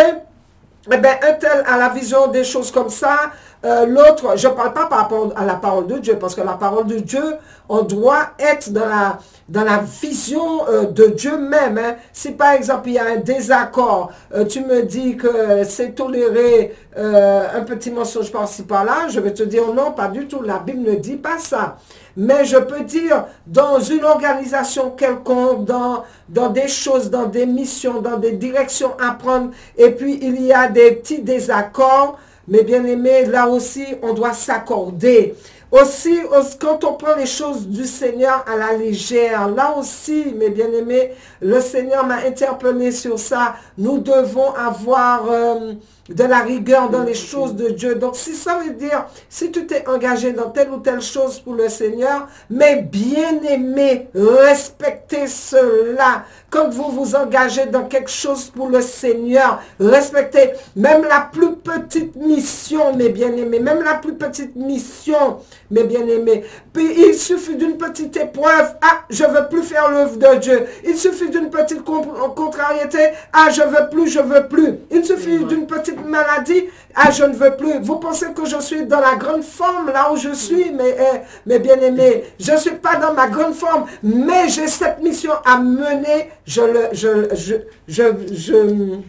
eh bien, un tel a la vision des choses comme ça, l'autre, je ne parle pas par rapport à la parole de Dieu, parce que la parole de Dieu, on doit être dans la vision de Dieu même. Hein. Si par exemple il y a un désaccord, tu me dis que c'est tolérer un petit mensonge par-ci par-là, je vais te dire non, pas du tout, la Bible ne dit pas ça. Mais je peux dire, dans une organisation quelconque, dans des choses, dans des missions, dans des directions à prendre, et puis il y a des petits désaccords, mais bien aimés, là aussi, on doit s'accorder. Aussi, quand on prend les choses du Seigneur à la légère, là aussi, mes bien-aimés, le Seigneur m'a interpellé sur ça. Nous devons avoir de la rigueur dans les choses de Dieu. Donc, si ça veut dire, si tu t'es engagé dans telle ou telle chose pour le Seigneur, mais bien-aimé, respectez cela. Quand vous vous engagez dans quelque chose pour le Seigneur, respectez même la plus petite mission, mes bien-aimés, même la plus petite mission, mes bien-aimés. Puis il suffit d'une petite épreuve, ah, je ne veux plus faire l'œuvre de Dieu. Il suffit d'une petite contrariété, ah, je veux plus, je veux plus. Il suffit d'une petite maladie, ah, je ne veux plus. Vous pensez que je suis dans la grande forme, là où je suis, mes bien-aimés. Je ne suis pas dans ma grande forme, mais j'ai cette mission à mener. Je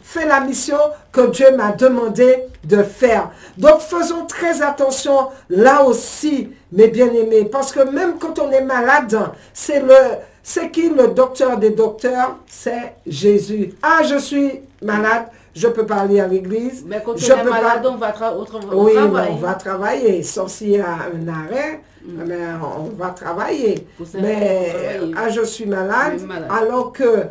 fais la mission que Dieu m'a demandé de faire. Donc, faisons très attention là aussi, mes bien-aimés, parce que même quand on est malade, c'est qui le docteur des docteurs? C'est Jésus. Ah, je suis malade, je peux pas aller à l'église. Mais quand on est malade, on va travailler. Oui, on va travailler, sauf s'il y a un arrêt. Mais on va travailler. Mais je suis malade, alors que,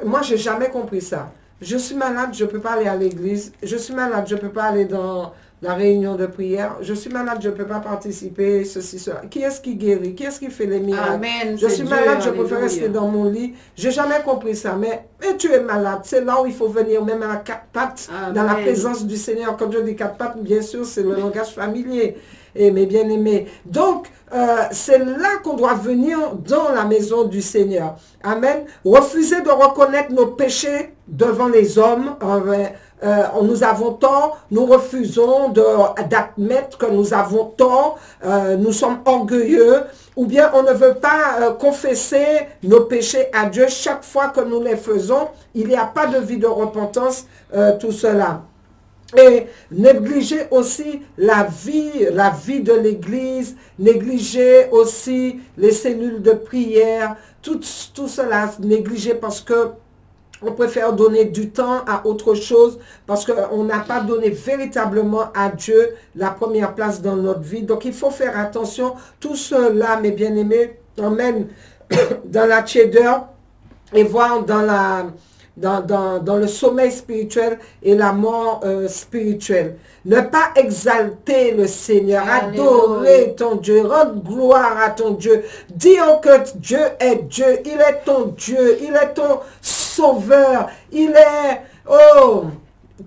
moi, j'ai jamais compris ça. Je suis malade, je ne peux pas aller à l'église. Je suis malade, je ne peux pas aller dans la réunion de prière. Je suis malade, je ne peux pas participer, ceci, cela. Qui est-ce qui guérit? Qui est-ce qui fait les miracles? Amen, je suis Dieu, malade, je préfère alléluia. rester dans mon lit. Je n'ai jamais compris ça, mais tu es malade. C'est là où il faut venir, même à quatre pattes, dans la présence du Seigneur. Quand je dis quatre pattes, bien sûr, c'est le langage familier. Et mes bien-aimés. Donc, c'est là qu'on doit venir dans la maison du Seigneur. Amen. Refuser de reconnaître nos péchés devant les hommes. Nous avons tort, nous refusons d'admettre que nous avons tort, nous sommes orgueilleux, ou bien on ne veut pas confesser nos péchés à Dieu. Chaque fois que nous les faisons, il n'y a pas de vie de repentance, tout cela. Et négliger aussi la vie de l'Église, négliger aussi les cellules de prière, tout cela, négliger parce que on préfère donner du temps à autre chose parce qu'on n'a pas donné véritablement à Dieu la première place dans notre vie. Donc il faut faire attention. Tout cela, mes bien-aimés, emmène dans la tiédeur et voir dans le sommeil spirituel et la mort spirituelle. Ne pas exalter le Seigneur, adorer ton Dieu, rendre gloire à ton Dieu, dire que Dieu est Dieu, il est ton Dieu, il est ton sauveur, il est,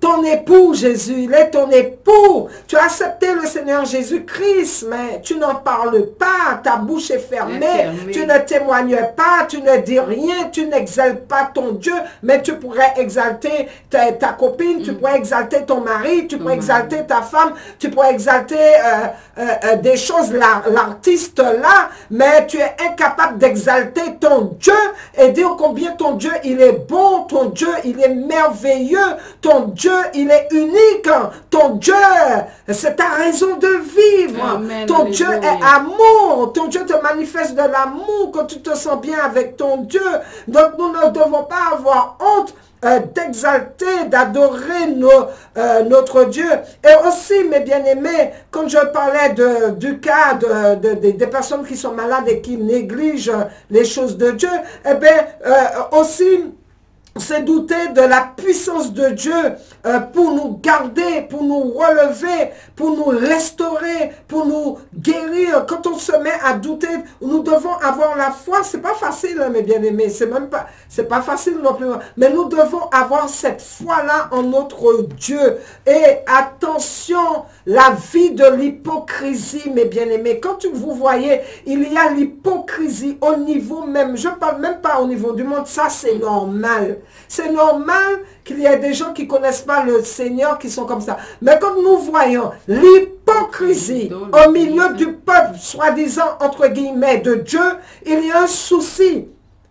ton époux Jésus, il est ton époux. Tu as accepté le Seigneur Jésus-Christ, mais tu n'en parles pas, ta bouche est fermée, tu ne témoignes pas, tu ne dis rien, tu n'exaltes pas ton Dieu, mais tu pourrais exalter ta copine, tu pourrais exalter ton mari, tu pourrais exalter ta femme, tu pourrais exalter des choses, l'artiste là, mais tu es incapable d'exalter ton Dieu et dire combien ton Dieu il est bon, ton Dieu il est merveilleux, ton Dieu il est unique, ton Dieu c'est ta raison de vivre. Amen, ton Dieu est amour, ton Dieu te manifeste de l'amour quand tu te sens bien avec ton Dieu. Donc nous ne devons pas avoir honte d'exalter, d'adorer notre Dieu. Et aussi, mes bien-aimés, quand je parlais du cas des personnes qui sont malades et qui négligent les choses de Dieu, eh bien, aussi, c'est douter de la puissance de Dieu pour nous garder, pour nous relever, pour nous restaurer, pour nous guérir. Quand on se met à douter, nous devons avoir la foi. C'est pas facile, hein, mes bien-aimés. C'est pas facile non plus. Mais nous devons avoir cette foi-là en notre Dieu. Et attention, la vie de l'hypocrisie, mes bien-aimés. Quand vous voyez, il y a l'hypocrisie au niveau même. Je ne parle même pas au niveau du monde. Ça, c'est normal. C'est normal qu'il y ait des gens qui ne connaissent pas le Seigneur qui sont comme ça. Mais quand nous voyons l'hypocrisie au milieu du peuple, soi-disant, entre guillemets, de Dieu, il y a un souci.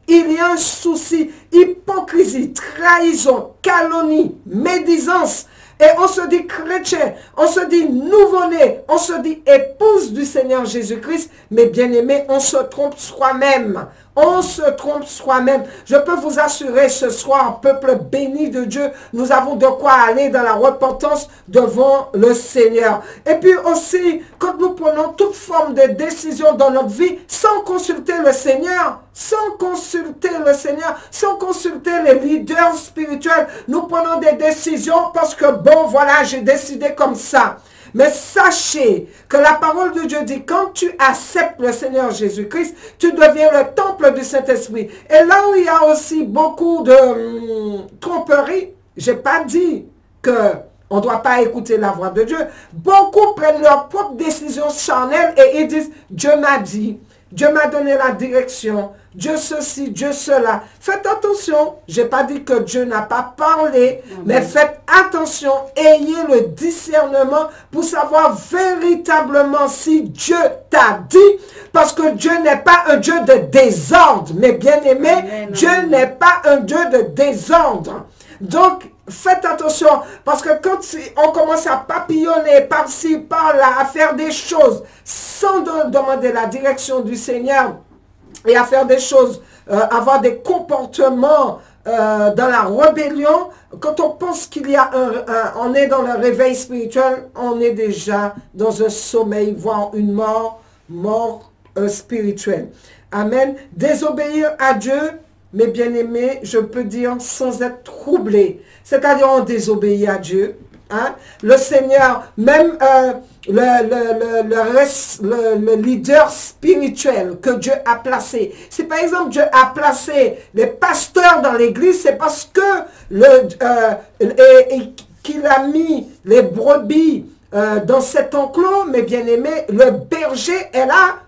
Il y a un souci. Hypocrisie, trahison, calomnie, médisance. Et on se dit chrétien, on se dit nouveau-né, on se dit épouse du Seigneur Jésus-Christ. Mais bien aimé, on se trompe soi-même. On se trompe soi-même. Je peux vous assurer ce soir, peuple béni de Dieu, nous avons de quoi aller dans la repentance devant le Seigneur. Et puis aussi, quand nous prenons toute forme de décision dans notre vie, sans consulter le Seigneur, sans consulter les leaders spirituels, nous prenons des décisions parce que bon, voilà, j'ai décidé comme ça. Mais sachez que la parole de Dieu dit, quand tu acceptes le Seigneur Jésus-Christ, tu deviens le temple du Saint-Esprit. Et là où il y a aussi beaucoup de tromperie, je n'ai pas dit qu'on ne doit pas écouter la voix de Dieu. Beaucoup prennent leurs propres décisions charnelles et ils disent, Dieu m'a dit, Dieu m'a donné la direction, Dieu ceci, Dieu cela. Faites attention, je n'ai pas dit que Dieu n'a pas parlé, mais faites attention, ayez le discernement pour savoir véritablement si Dieu t'a dit, parce que Dieu n'est pas un Dieu de désordre, mais bien aimé, Dieu n'est pas un Dieu de désordre. Donc, faites attention, parce que quand on commence à papillonner par-ci, par-là, à faire des choses sans demander la direction du Seigneur et à faire des choses, avoir des comportements dans la rébellion, quand on pense qu'il y a on est dans le réveil spirituel, on est déjà dans un sommeil, voire une mort spirituelle. Amen. Désobéir à Dieu, mes bien-aimés, je peux dire sans être troublé. C'est-à-dire on désobéit à Dieu. Hein? Le Seigneur, même le leader spirituel que Dieu a placé. Si par exemple Dieu a placé les pasteurs dans l'église, c'est parce que qu'il a mis les brebis dans cet enclos, mes bien-aimés, le berger est là,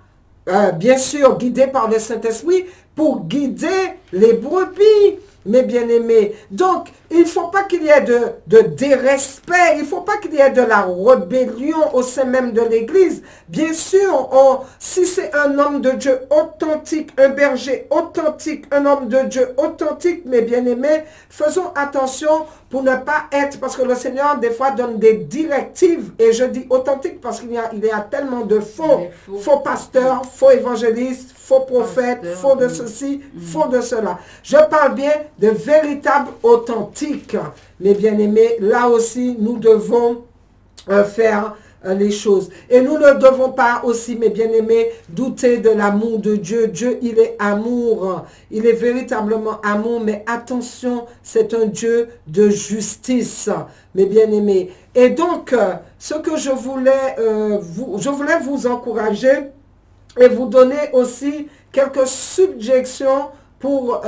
bien sûr guidé par le Saint-Esprit, pour guider les brebis, mes bien-aimés. Donc, il ne faut pas qu'il y ait de dérespect, il ne faut pas qu'il y ait de la rébellion au sein même de l'Église. Bien sûr, si c'est un homme de Dieu authentique, un berger authentique, un homme de Dieu authentique, mes bien-aimés, faisons attention pour ne pas être, parce que le Seigneur des fois donne des directives, et je dis authentique parce qu'il y a tellement de faux pasteurs, faux évangélistes, faux prophètes, faux de ceci, faux de cela. Je parle bien de véritables authentiques. Mais bien aimés, là aussi, nous devons faire les choses. Et nous ne devons pas aussi, mes bien-aimés, douter de l'amour de Dieu. Dieu, il est amour. Il est véritablement amour. Mais attention, c'est un Dieu de justice, mes bien-aimés. Et donc, ce que je voulais vous encourager et vous donner aussi quelques suggestions pour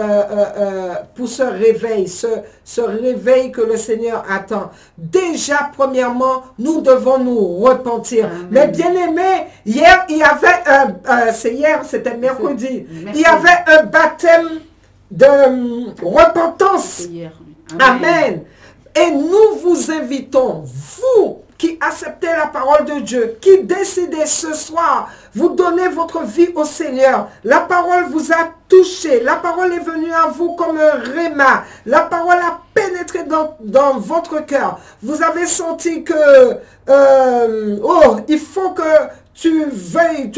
ce réveil, ce réveil que le Seigneur attend. Déjà, premièrement, nous devons nous repentir. Amen. Mais bien aimé, hier, il y avait, c'était mercredi, il y avait un baptême de repentance. Hier. Amen. Amen. Et nous vous invitons, vous qui acceptez la parole de Dieu, qui décidez ce soir, vous donnez votre vie au Seigneur. La parole vous a touché, la parole est venue à vous comme un réma, la parole a pénétré dans votre cœur. Vous avez senti que, il faut que tu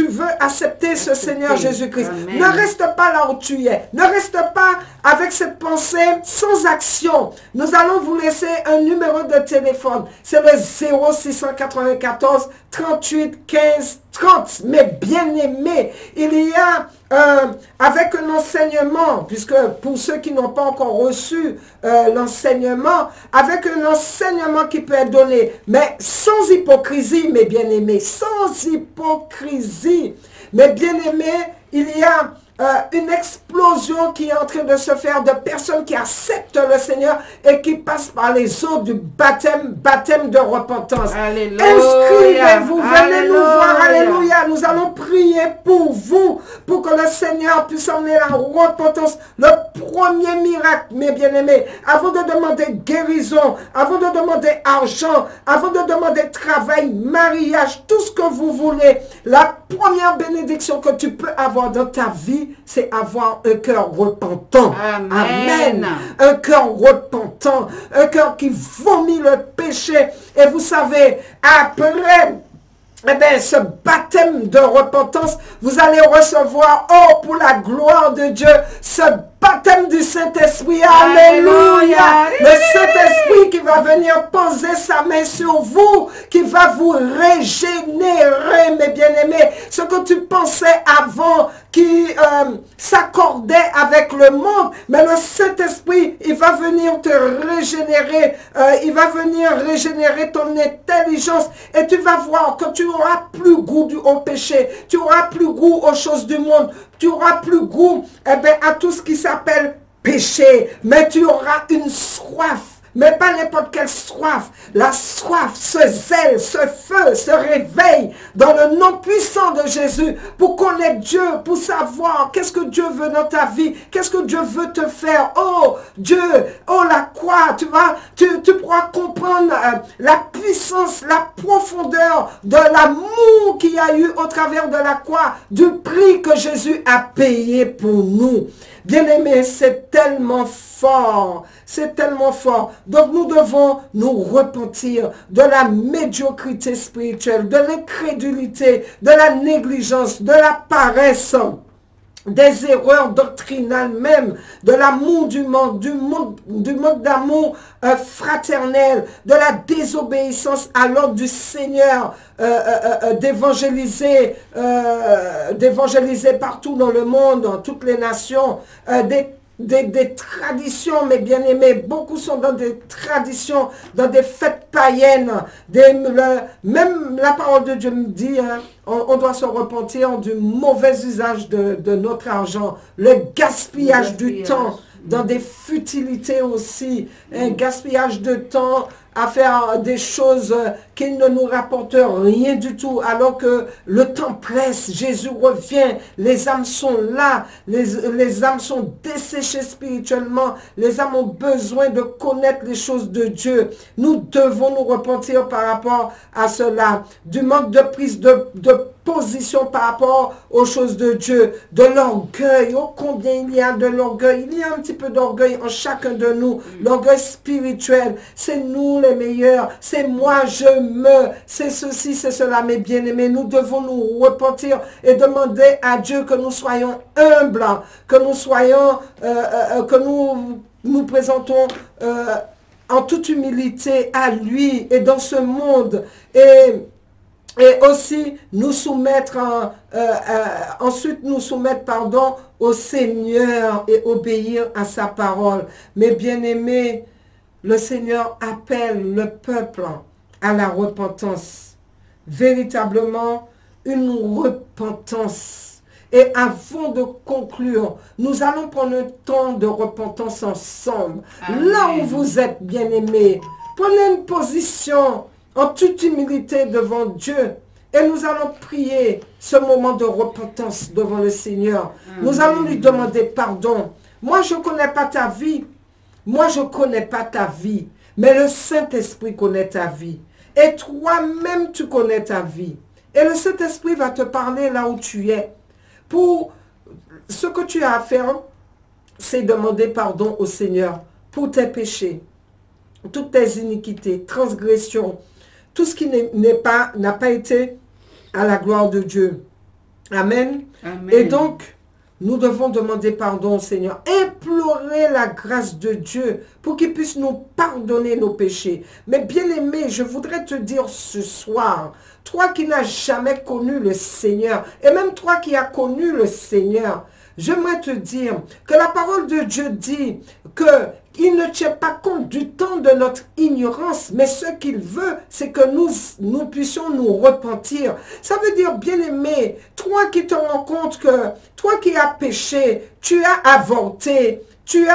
veux accepter ce Seigneur Jésus-Christ. Ne reste pas là où tu es. Ne reste pas avec cette pensée sans action. Nous allons vous laisser un numéro de téléphone. C'est le 0694 38 15 30. Mais bien aimé, il y a avec un enseignement, puisque pour ceux qui n'ont pas encore reçu l'enseignement, avec un enseignement qui peut être donné, mais sans hypocrisie, mes bien-aimés, sans hypocrisie. Mes bien-aimés, il y a une explosion qui est en train de se faire de personnes qui acceptent le Seigneur et qui passent par les eaux du baptême de repentance. Inscrivez-vous, venez nous voir, alléluia. Nous allons prier pour vous, pour que le Seigneur puisse emmener la repentance, le premier miracle, mes bien-aimés. Avant de demander guérison, avant de demander argent, avant de demander travail, mariage, tout ce que vous voulez, la première bénédiction que tu peux avoir dans ta vie, c'est avoir un cœur repentant. Amen. Amen. Un cœur repentant. Un cœur qui vomit le péché. Et vous savez, après ce baptême de repentance, vous allez recevoir, pour la gloire de Dieu, ce baptême du Saint-Esprit. Alléluia. Le Saint-Esprit qui va venir poser sa main sur vous, qui va vous régénérer, mes bien-aimés. Ce que tu pensais avant, qui s'accordait avec le monde, mais le Saint-Esprit, il va venir te régénérer, il va venir régénérer ton intelligence, et tu vas voir que tu auras plus goût au péché, tu auras plus goût aux choses du monde, tu auras plus goût à tout ce qui s'appelle péché, mais tu auras une soif. Mais pas n'importe quelle soif. La soif, ce zèle, ce feu, ce réveil dans le nom puissant de Jésus pour connaître Dieu, pour savoir qu'est-ce que Dieu veut dans ta vie, qu'est-ce que Dieu veut te faire. Oh Dieu, oh la croix, tu pourras comprendre la puissance, la profondeur de l'amour qu'il y a eu au travers de la croix, du prix que Jésus a payé pour nous. Bien-aimés, c'est tellement fort, c'est tellement fort. Donc nous devons nous repentir de la médiocrité spirituelle, de l'incrédulité, de la négligence, de la paresse, des erreurs doctrinales même, de l'amour du manque d'amour fraternel, de la désobéissance à l'ordre du Seigneur, d'évangéliser partout dans le monde, dans toutes les nations, des des traditions, mes bien-aimés. Beaucoup sont dans des traditions, dans des fêtes païennes. Même la parole de Dieu me dit, hein, on doit se repentir du mauvais usage de notre argent, le gaspillage du temps, dans des futilités aussi, un gaspillage de temps à faire des choses qui ne nous rapportent rien du tout, alors que le temps presse, Jésus revient, les âmes sont là, les âmes sont desséchées spirituellement, les âmes ont besoin de connaître les choses de Dieu. Nous devons nous repentir par rapport à cela, du manque de prise de position par rapport aux choses de Dieu, de l'orgueil. Oh, combien il y a de l'orgueil. Il y a un petit peu d'orgueil en chacun de nous. L'orgueil spirituel, c'est nous les meilleurs, c'est moi, c'est ceci, c'est cela, mes bien-aimés. Nous devons nous repentir et demander à Dieu que nous soyons humbles, que nous soyons, que nous présentons en toute humilité à lui et dans ce monde. Et aussi nous soumettre, ensuite nous soumettre, au Seigneur et obéir à sa parole. Mes bien-aimés, le Seigneur appelle le peuple à la repentance. Véritablement, une repentance. Et avant de conclure, nous allons prendre un temps de repentance ensemble. Amen. Là où vous êtes, bien-aimés, prenez une position en toute humilité devant Dieu. Et nous allons prier ce moment de repentance devant le Seigneur. Amen. Nous allons lui demander pardon. Moi, je ne connais pas ta vie. Moi, je ne connais pas ta vie. Mais le Saint-Esprit connaît ta vie. Et toi-même, tu connais ta vie. Et le Saint-Esprit va te parler là où tu es. Pour ce que tu as à faire, c'est demander pardon au Seigneur pour tes péchés, toutes tes iniquités, transgressions, tout ce qui n'a pas été à la gloire de Dieu. Amen. Amen. Et donc, nous devons demander pardon au Seigneur, implorer la grâce de Dieu pour qu'il puisse nous pardonner nos péchés. Mais bien-aimé, je voudrais te dire ce soir, toi qui n'as jamais connu le Seigneur, et même toi qui as connu le Seigneur, j'aimerais te dire que la parole de Dieu dit qu'il ne tient pas compte du temps de notre ignorance, mais ce qu'il veut, c'est que nous puissions nous repentir. Ça veut dire, bien-aimé, toi qui te rends compte que, toi qui as péché, tu as avorté, tu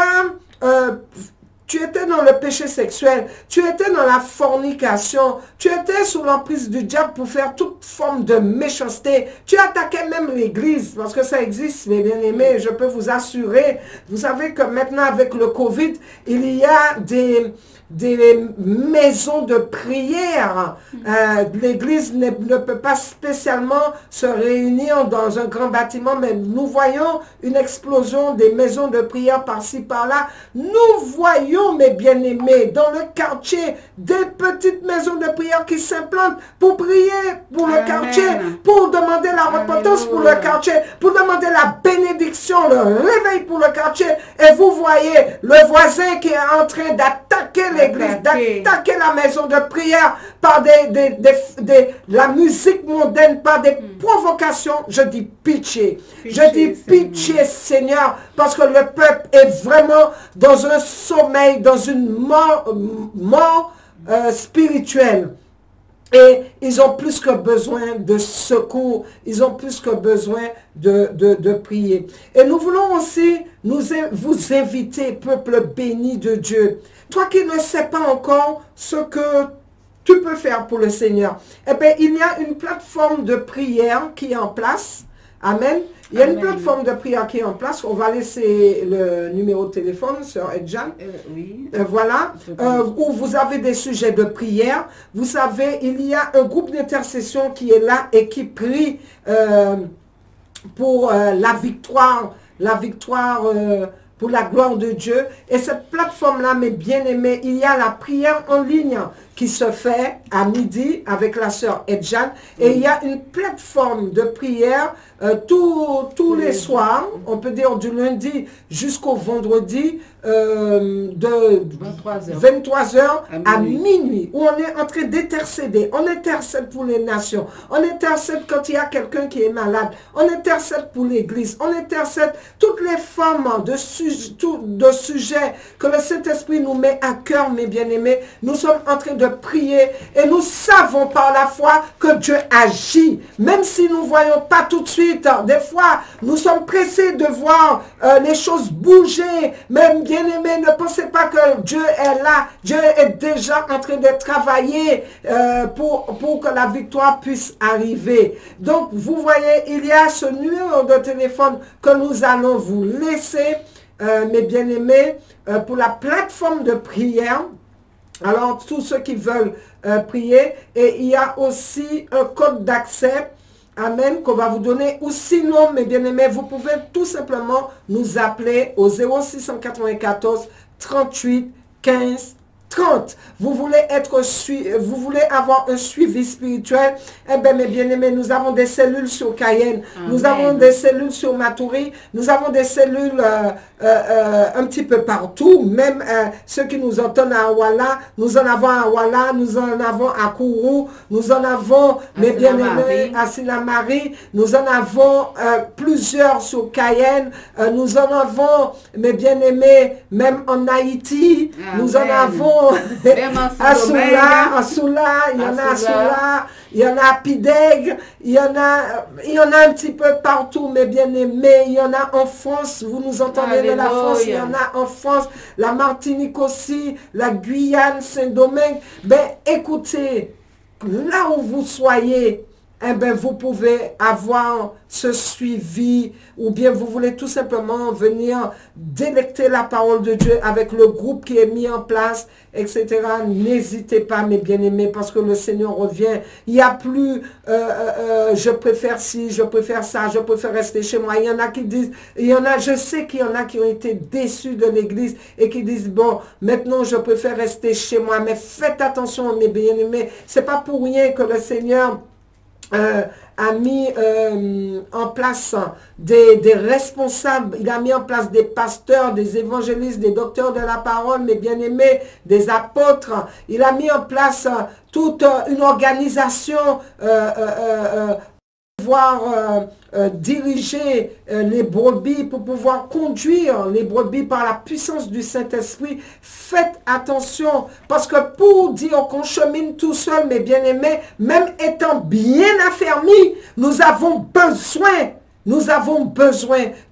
étais dans le péché sexuel, tu étais dans la fornication, tu étais sous l'emprise du diable pour faire toute forme de méchanceté, tu attaquais même l'église, parce que ça existe, mes bien-aimés, je peux vous assurer. Vous savez que maintenant avec le Covid, il y a des maisons de prière. L'église ne peut pas spécialement se réunir dans un grand bâtiment, mais nous voyons une explosion des maisons de prière par-ci, par-là. Nous voyons, mes bien-aimés, dans le quartier, des petites maisons de prière qui s'implantent pour prier pour le quartier, pour demander la repentance pour le quartier, pour demander la bénédiction, le réveil pour le quartier. Et vous voyez le voisin qui est en train d'attaquer l'église, d'attaquer la maison de prière par la musique mondaine, par des provocations. Je dis pitié. Je dis pitié, Seigneur, parce que le peuple est vraiment dans un sommeil, dans une mort spirituelle. Et ils ont plus que besoin de secours, ils ont plus que besoin de prier. Et nous voulons aussi vous inviter, peuple béni de Dieu. Toi qui ne sais pas encore ce que tu peux faire pour le Seigneur, eh bien, il y a une plateforme de prière qui est en place. Amen. Il y a une plateforme de prière qui est en place. On va laisser le numéro de téléphone sur Edjan. Oui. Voilà. Où vous avez des sujets de prière. Vous savez, il y a un groupe d'intercession qui est là et qui prie pour la victoire pour la gloire de Dieu. Et cette plateforme-là, mes bien-aimés, il y a la prière en ligne qui se fait à midi avec la sœur Edjan. Et il y a une plateforme de prière tous les soirs, on peut dire du lundi jusqu'au vendredi, de 23h à minuit, où on est en train d'intercéder. On intercède pour les nations. On intercède quand il y a quelqu'un qui est malade. On intercède pour l'église. On intercède toutes les formes de sujets que le Saint-Esprit nous met à cœur, mes bien-aimés. Nous sommes en train de prier et nous savons par la foi que Dieu agit. Même si nous ne voyons pas tout de suite, des fois, nous sommes pressés de voir les choses bouger. Même bien-aimés, ne pensez pas que Dieu est là. Dieu est déjà en train de travailler pour que la victoire puisse arriver. Donc, vous voyez, il y a ce numéro de téléphone que nous allons vous laisser, mes bien-aimés, pour la plateforme de prière. Alors, tous ceux qui veulent prier, et il y a aussi un code d'accès, amen, qu'on va vous donner. Ou sinon, mes bien-aimés, vous pouvez tout simplement nous appeler au 0694 38 15 30. Vous voulez avoir un suivi spirituel? Eh bien, mes bien-aimés, nous avons des cellules sur Cayenne. Amen. Nous avons des cellules sur Matoury. Nous avons des cellules un petit peu partout. Même ceux qui nous entendent à Awala. Nous en avons à Awala. Nous en avons à Kourou. Nous en avons, mes bien-aimés, à Sinamari. Nous en avons plusieurs sur Cayenne. Nous en avons, mes bien-aimés, même en Haïti. Amen. Nous en avons à Soula, il y en a à Soula, il y en a à Pideg, il y en a un petit peu partout, mes bien-aimés. Il y en a en France, vous nous entendez de la France, il y en a en France, la Martinique aussi, la Guyane, Saint-Domingue. Ben, écoutez, là où vous soyez, eh bien, vous pouvez avoir ce suivi, ou bien vous voulez tout simplement venir délecter la parole de Dieu avec le groupe qui est mis en place, etc. N'hésitez pas, mes bien-aimés, parce que le Seigneur revient. Il n'y a plus je préfère ci, je préfère ça, je préfère rester chez moi. Il y en a qui disent, je sais qu'il y en a qui ont été déçus de l'église et qui disent, bon, maintenant je préfère rester chez moi. Mais faites attention, mes bien-aimés, c'est pas pour rien que le Seigneur a mis en place des responsables, il a mis en place des pasteurs, des évangélistes, des docteurs de la parole, mes bien-aimés, des apôtres. Il a mis en place toute une organisation pour pouvoir diriger les brebis, pour pouvoir conduire les brebis par la puissance du Saint-Esprit. Faites attention, parce que pour dire qu'on chemine tout seul, mes bien-aimés, même étant bien affermis, nous avons besoin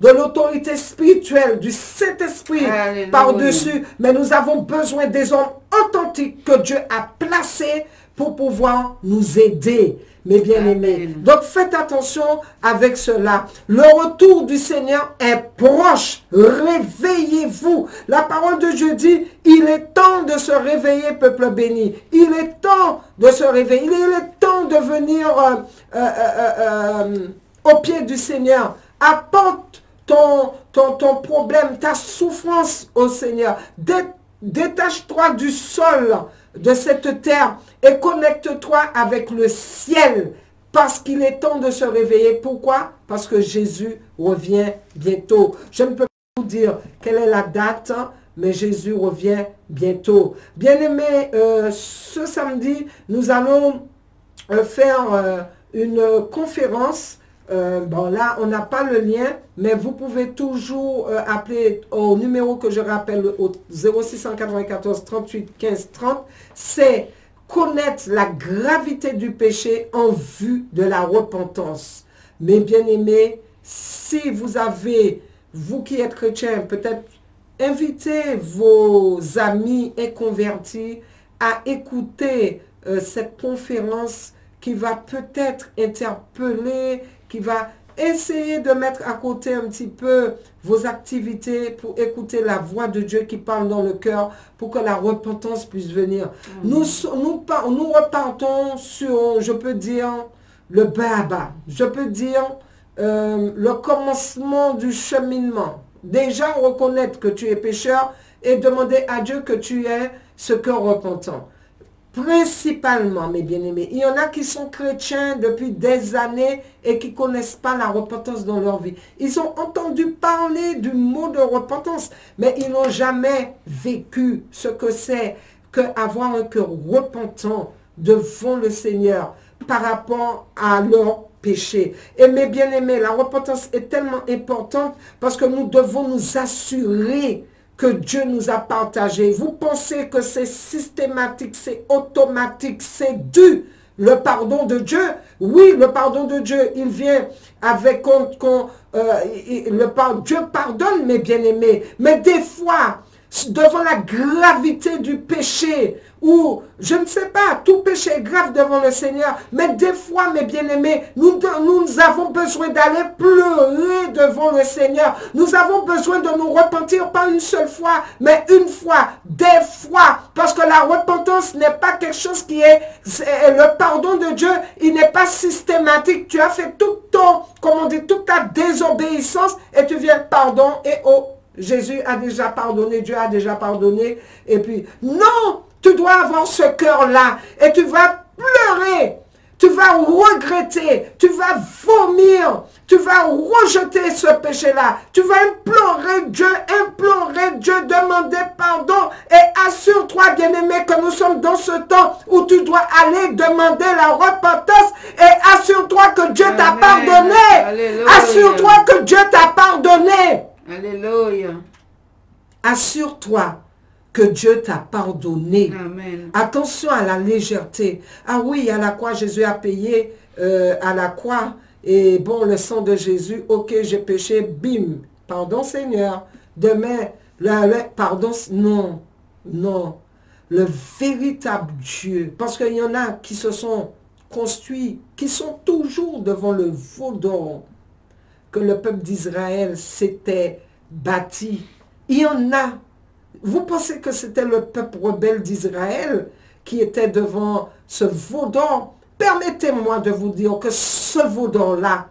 de l'autorité spirituelle, du Saint-Esprit par-dessus, mais nous avons besoin des hommes authentiques que Dieu a placés pour pouvoir nous aider, mes bien-aimés. Donc faites attention avec cela. Le retour du Seigneur est proche. Réveillez-vous. La parole de Dieu dit, il est temps de se réveiller, peuple béni. Il est temps de se réveiller. Il est temps de venir au pied du Seigneur. Apporte ton problème, ta souffrance au Seigneur. Détache-toi du sol de cette terre et connecte-toi avec le ciel, parce qu'il est temps de se réveiller. Pourquoi? Parce que Jésus revient bientôt. Je ne peux pas vous dire quelle est la date, mais Jésus revient bientôt. Bien-aimés, ce samedi, nous allons faire une conférence. Bon, là, on n'a pas le lien, mais vous pouvez toujours appeler au numéro que je rappelle, au 0694 38 15 30. C'est connaître la gravité du péché en vue de la repentance. Mes bien-aimés, si vous avez, vous qui êtes chrétiens, peut-être invitez vos amis inconvertis à écouter cette conférence qui va peut-être interpeller, qui va essayer de mettre à côté un petit peu vos activités pour écouter la voix de Dieu qui parle dans le cœur pour que la repentance puisse venir. Nous repartons sur, je peux dire, le bas-bas. Je peux dire le commencement du cheminement. Déjà reconnaître que tu es pécheur et demander à Dieu que tu aies ce cœur repentant. Principalement, mes bien-aimés, il y en a qui sont chrétiens depuis des années et qui ne connaissent pas la repentance dans leur vie. Ils ont entendu parler du mot de repentance, mais ils n'ont jamais vécu ce que c'est qu'avoir un cœur repentant devant le Seigneur par rapport à leur péché. Et mes bien-aimés, la repentance est tellement importante parce que nous devons nous assurer que Dieu nous a partagé. Vous pensez que c'est systématique, c'est automatique, c'est dû. Le pardon de Dieu, oui, le pardon de Dieu, il vient avec Dieu pardonne, mes bien-aimés. Mais des fois, devant la gravité du péché, ou je ne sais pas, tout péché est grave devant le Seigneur, mais des fois, mes bien-aimés, nous avons besoin d'aller pleurer devant le Seigneur. Nous avons besoin de nous repentir pas une seule fois, mais une fois, des fois, parce que la repentance n'est pas quelque chose qui est le pardon de Dieu, il n'est pas systématique. Tu as fait toute ta désobéissance et tu viens pardon et Jésus a déjà pardonné, Dieu a déjà pardonné. Et puis, non, tu dois avoir ce cœur-là. Et tu vas pleurer, tu vas regretter, tu vas vomir, tu vas rejeter ce péché-là. Tu vas implorer Dieu, demander pardon. Et assure-toi, bien-aimé, que nous sommes dans ce temps où tu dois aller demander la repentance. Et assure-toi que Dieu t'a pardonné. Assure-toi que Dieu t'a pardonné. Alléluia. Assure-toi que Dieu t'a pardonné. Amen. Attention à la légèreté. Ah oui, à la croix, Jésus a payé à la croix. Et bon, le sang de Jésus, ok, j'ai péché, bim. Pardon Seigneur. Demain, pardon, non, non. Le véritable Dieu, parce qu'il y en a qui se sont construits, qui sont toujours devant le veau d'or que le peuple d'Israël s'était bâti. Il y en a. Vous pensez que c'était le peuple rebelle d'Israël qui était devant ce veau d'or? Permettez-moi de vous dire que ce veau d'or-là,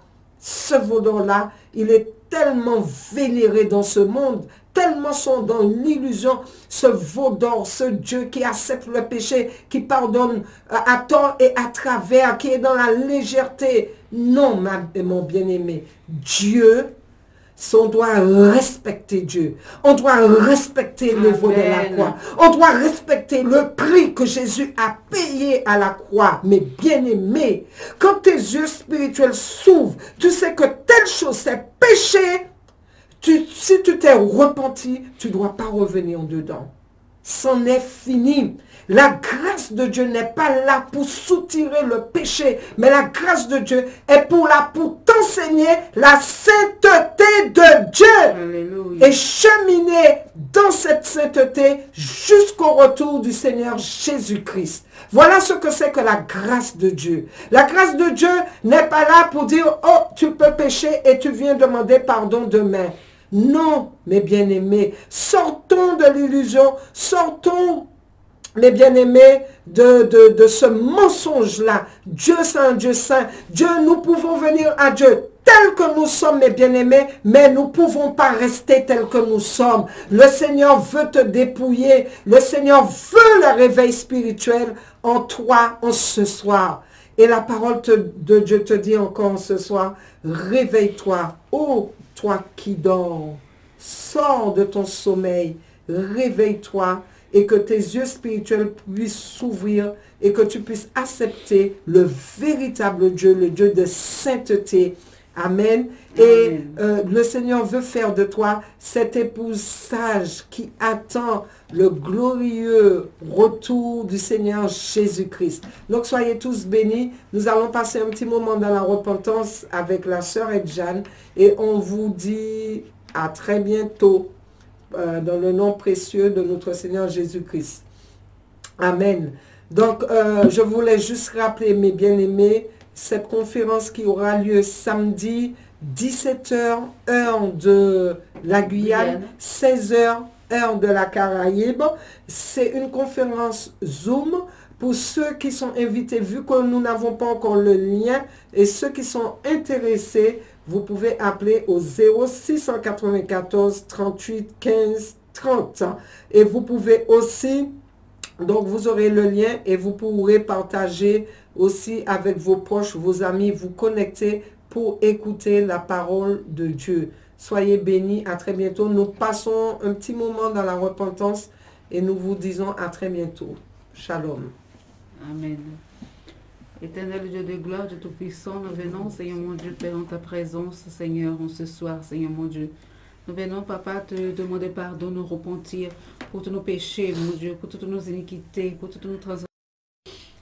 il est tellement vénéré dans ce monde, tellement sont dans l'illusion, ce veau d'or, ce Dieu qui accepte le péché, qui pardonne à tort et à travers, qui est dans la légèreté. Non, mon bien-aimé, Dieu, on doit respecter Dieu. On doit respecter le veau de la croix. On doit respecter le prix que Jésus a payé à la croix. Mais bien-aimé, quand tes yeux spirituels s'ouvrent, tu sais que telle chose, c'est péché. Si tu t'es repenti, tu ne dois pas revenir en dedans. C'en est fini. La grâce de Dieu n'est pas là pour soutirer le péché, mais la grâce de Dieu est pour t'enseigner la sainteté de Dieu. Alléluia. Et cheminer dans cette sainteté jusqu'au retour du Seigneur Jésus-Christ. Voilà ce que c'est que la grâce de Dieu. La grâce de Dieu n'est pas là pour dire « Oh, tu peux pécher et tu viens demander pardon demain ». Non, mes bien-aimés, sortons de l'illusion, sortons, mes bien-aimés, de ce mensonge-là. Dieu c'est un Dieu saint. Dieu, nous pouvons venir à Dieu tel que nous sommes, mes bien-aimés, mais nous ne pouvons pas rester tel que nous sommes. Le Seigneur veut te dépouiller. Le Seigneur veut le réveil spirituel en toi, en ce soir. Et la parole de Dieu te dit encore ce soir, réveille-toi, ô toi qui dors, sors de ton sommeil, réveille-toi et que tes yeux spirituels puissent s'ouvrir et que tu puisses accepter le véritable Dieu, le Dieu de sainteté. Amen. Et le Seigneur veut faire de toi cette épouse sage qui attend le glorieux retour du Seigneur Jésus-Christ. Donc soyez tous bénis. Nous allons passer un petit moment dans la repentance avec la sœur Edjane et on vous dit à très bientôt dans le nom précieux de notre Seigneur Jésus-Christ. Amen. Donc je voulais juste rappeler, mes bien-aimés, cette conférence qui aura lieu samedi 17h heure de la Guyane, 16h heure de la Caraïbe. C'est une conférence Zoom pour ceux qui sont invités, vu que nous n'avons pas encore le lien, et ceux qui sont intéressés, vous pouvez appeler au 0694 38 15 30. Et vous pouvez aussi Donc, vous aurez le lien et vous pourrez partager aussi avec vos proches, vos amis, vous connecter pour écouter la parole de Dieu. Soyez bénis, à très bientôt. Nous passons un petit moment dans la repentance et nous vous disons à très bientôt. Shalom. Amen. Éternel Dieu de gloire, Dieu Tout-Puissant, nous venons, Seigneur mon Dieu, Père, en ta présence, Seigneur, en ce soir, Seigneur mon Dieu. Nous venons, Papa, te demander pardon, nous repentir pour tous nos péchés, mon Dieu, pour toutes nos iniquités, pour toutes nos transgressions.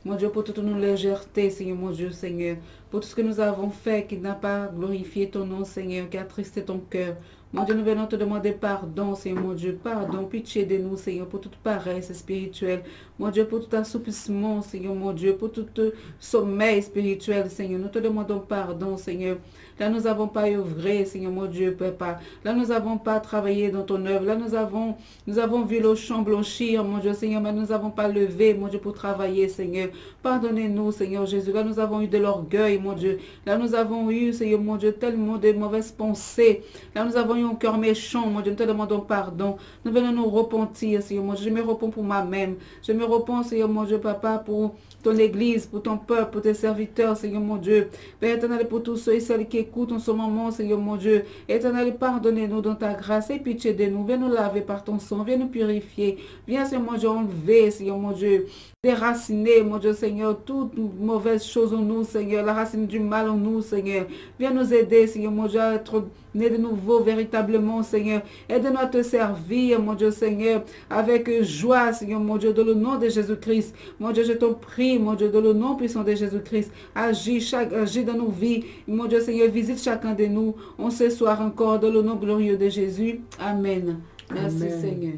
Mon Dieu, pour toute nos légèretés, Seigneur, mon Dieu, Seigneur, pour tout ce que nous avons fait qui n'a pas glorifié ton nom, Seigneur, qui a attristé ton cœur. Mon Dieu, nous venons te demander pardon, Seigneur, mon Dieu, pardon, pitié de nous, Seigneur, pour toute paresse spirituelle. Mon Dieu, pour tout assouplissement, Seigneur, mon Dieu, pour tout sommeil spirituel, Seigneur. Nous te demandons pardon, Seigneur. Là, nous n'avons pas œuvré, Seigneur, mon Dieu, Papa. Là, nous n'avons pas travaillé dans ton œuvre. Là, nous avons vu le champ blanchir, mon Dieu, Seigneur, mais nous n'avons pas levé, mon Dieu, pour travailler, Seigneur. Pardonnez-nous, Seigneur Jésus. Là, nous avons eu de l'orgueil, mon Dieu. Là, nous avons eu, Seigneur, mon Dieu, tellement de mauvaises pensées. Là, nous avons eu un cœur méchant, mon Dieu. Nous te demandons pardon. Nous venons nous repentir, Seigneur, mon Dieu. Je me repens pour moi-même. Je me repens, Seigneur, mon Dieu, Papa, pour ton église, pour ton peuple, pour tes serviteurs, Seigneur, mon Dieu. Père éternel, pour tous ceux et celles qui écoutent en ce moment, Seigneur, mon Dieu. Éternel, pardonnez-nous dans ta grâce et pitié de nous. Viens nous laver par ton sang. Viens nous purifier. Viens, Seigneur, mon Dieu, enlever, Seigneur, mon Dieu. Déraciner, mon Dieu, Seigneur, toute mauvaise chose en nous, Seigneur, la racine du mal en nous, Seigneur. Viens nous aider, Seigneur, mon Dieu, à être nés de nouveau véritablement, Seigneur. Aide-nous à te servir, mon Dieu, Seigneur, avec joie, Seigneur, mon Dieu, dans le nom de Jésus-Christ. Mon Dieu, je t'en prie, mon Dieu, dans le nom puissant de Jésus-Christ. Agis dans nos vies. Mon Dieu, Seigneur, visite chacun de nous. On ce soir encore, dans le nom glorieux de Jésus. Amen. Merci, Amen. Seigneur.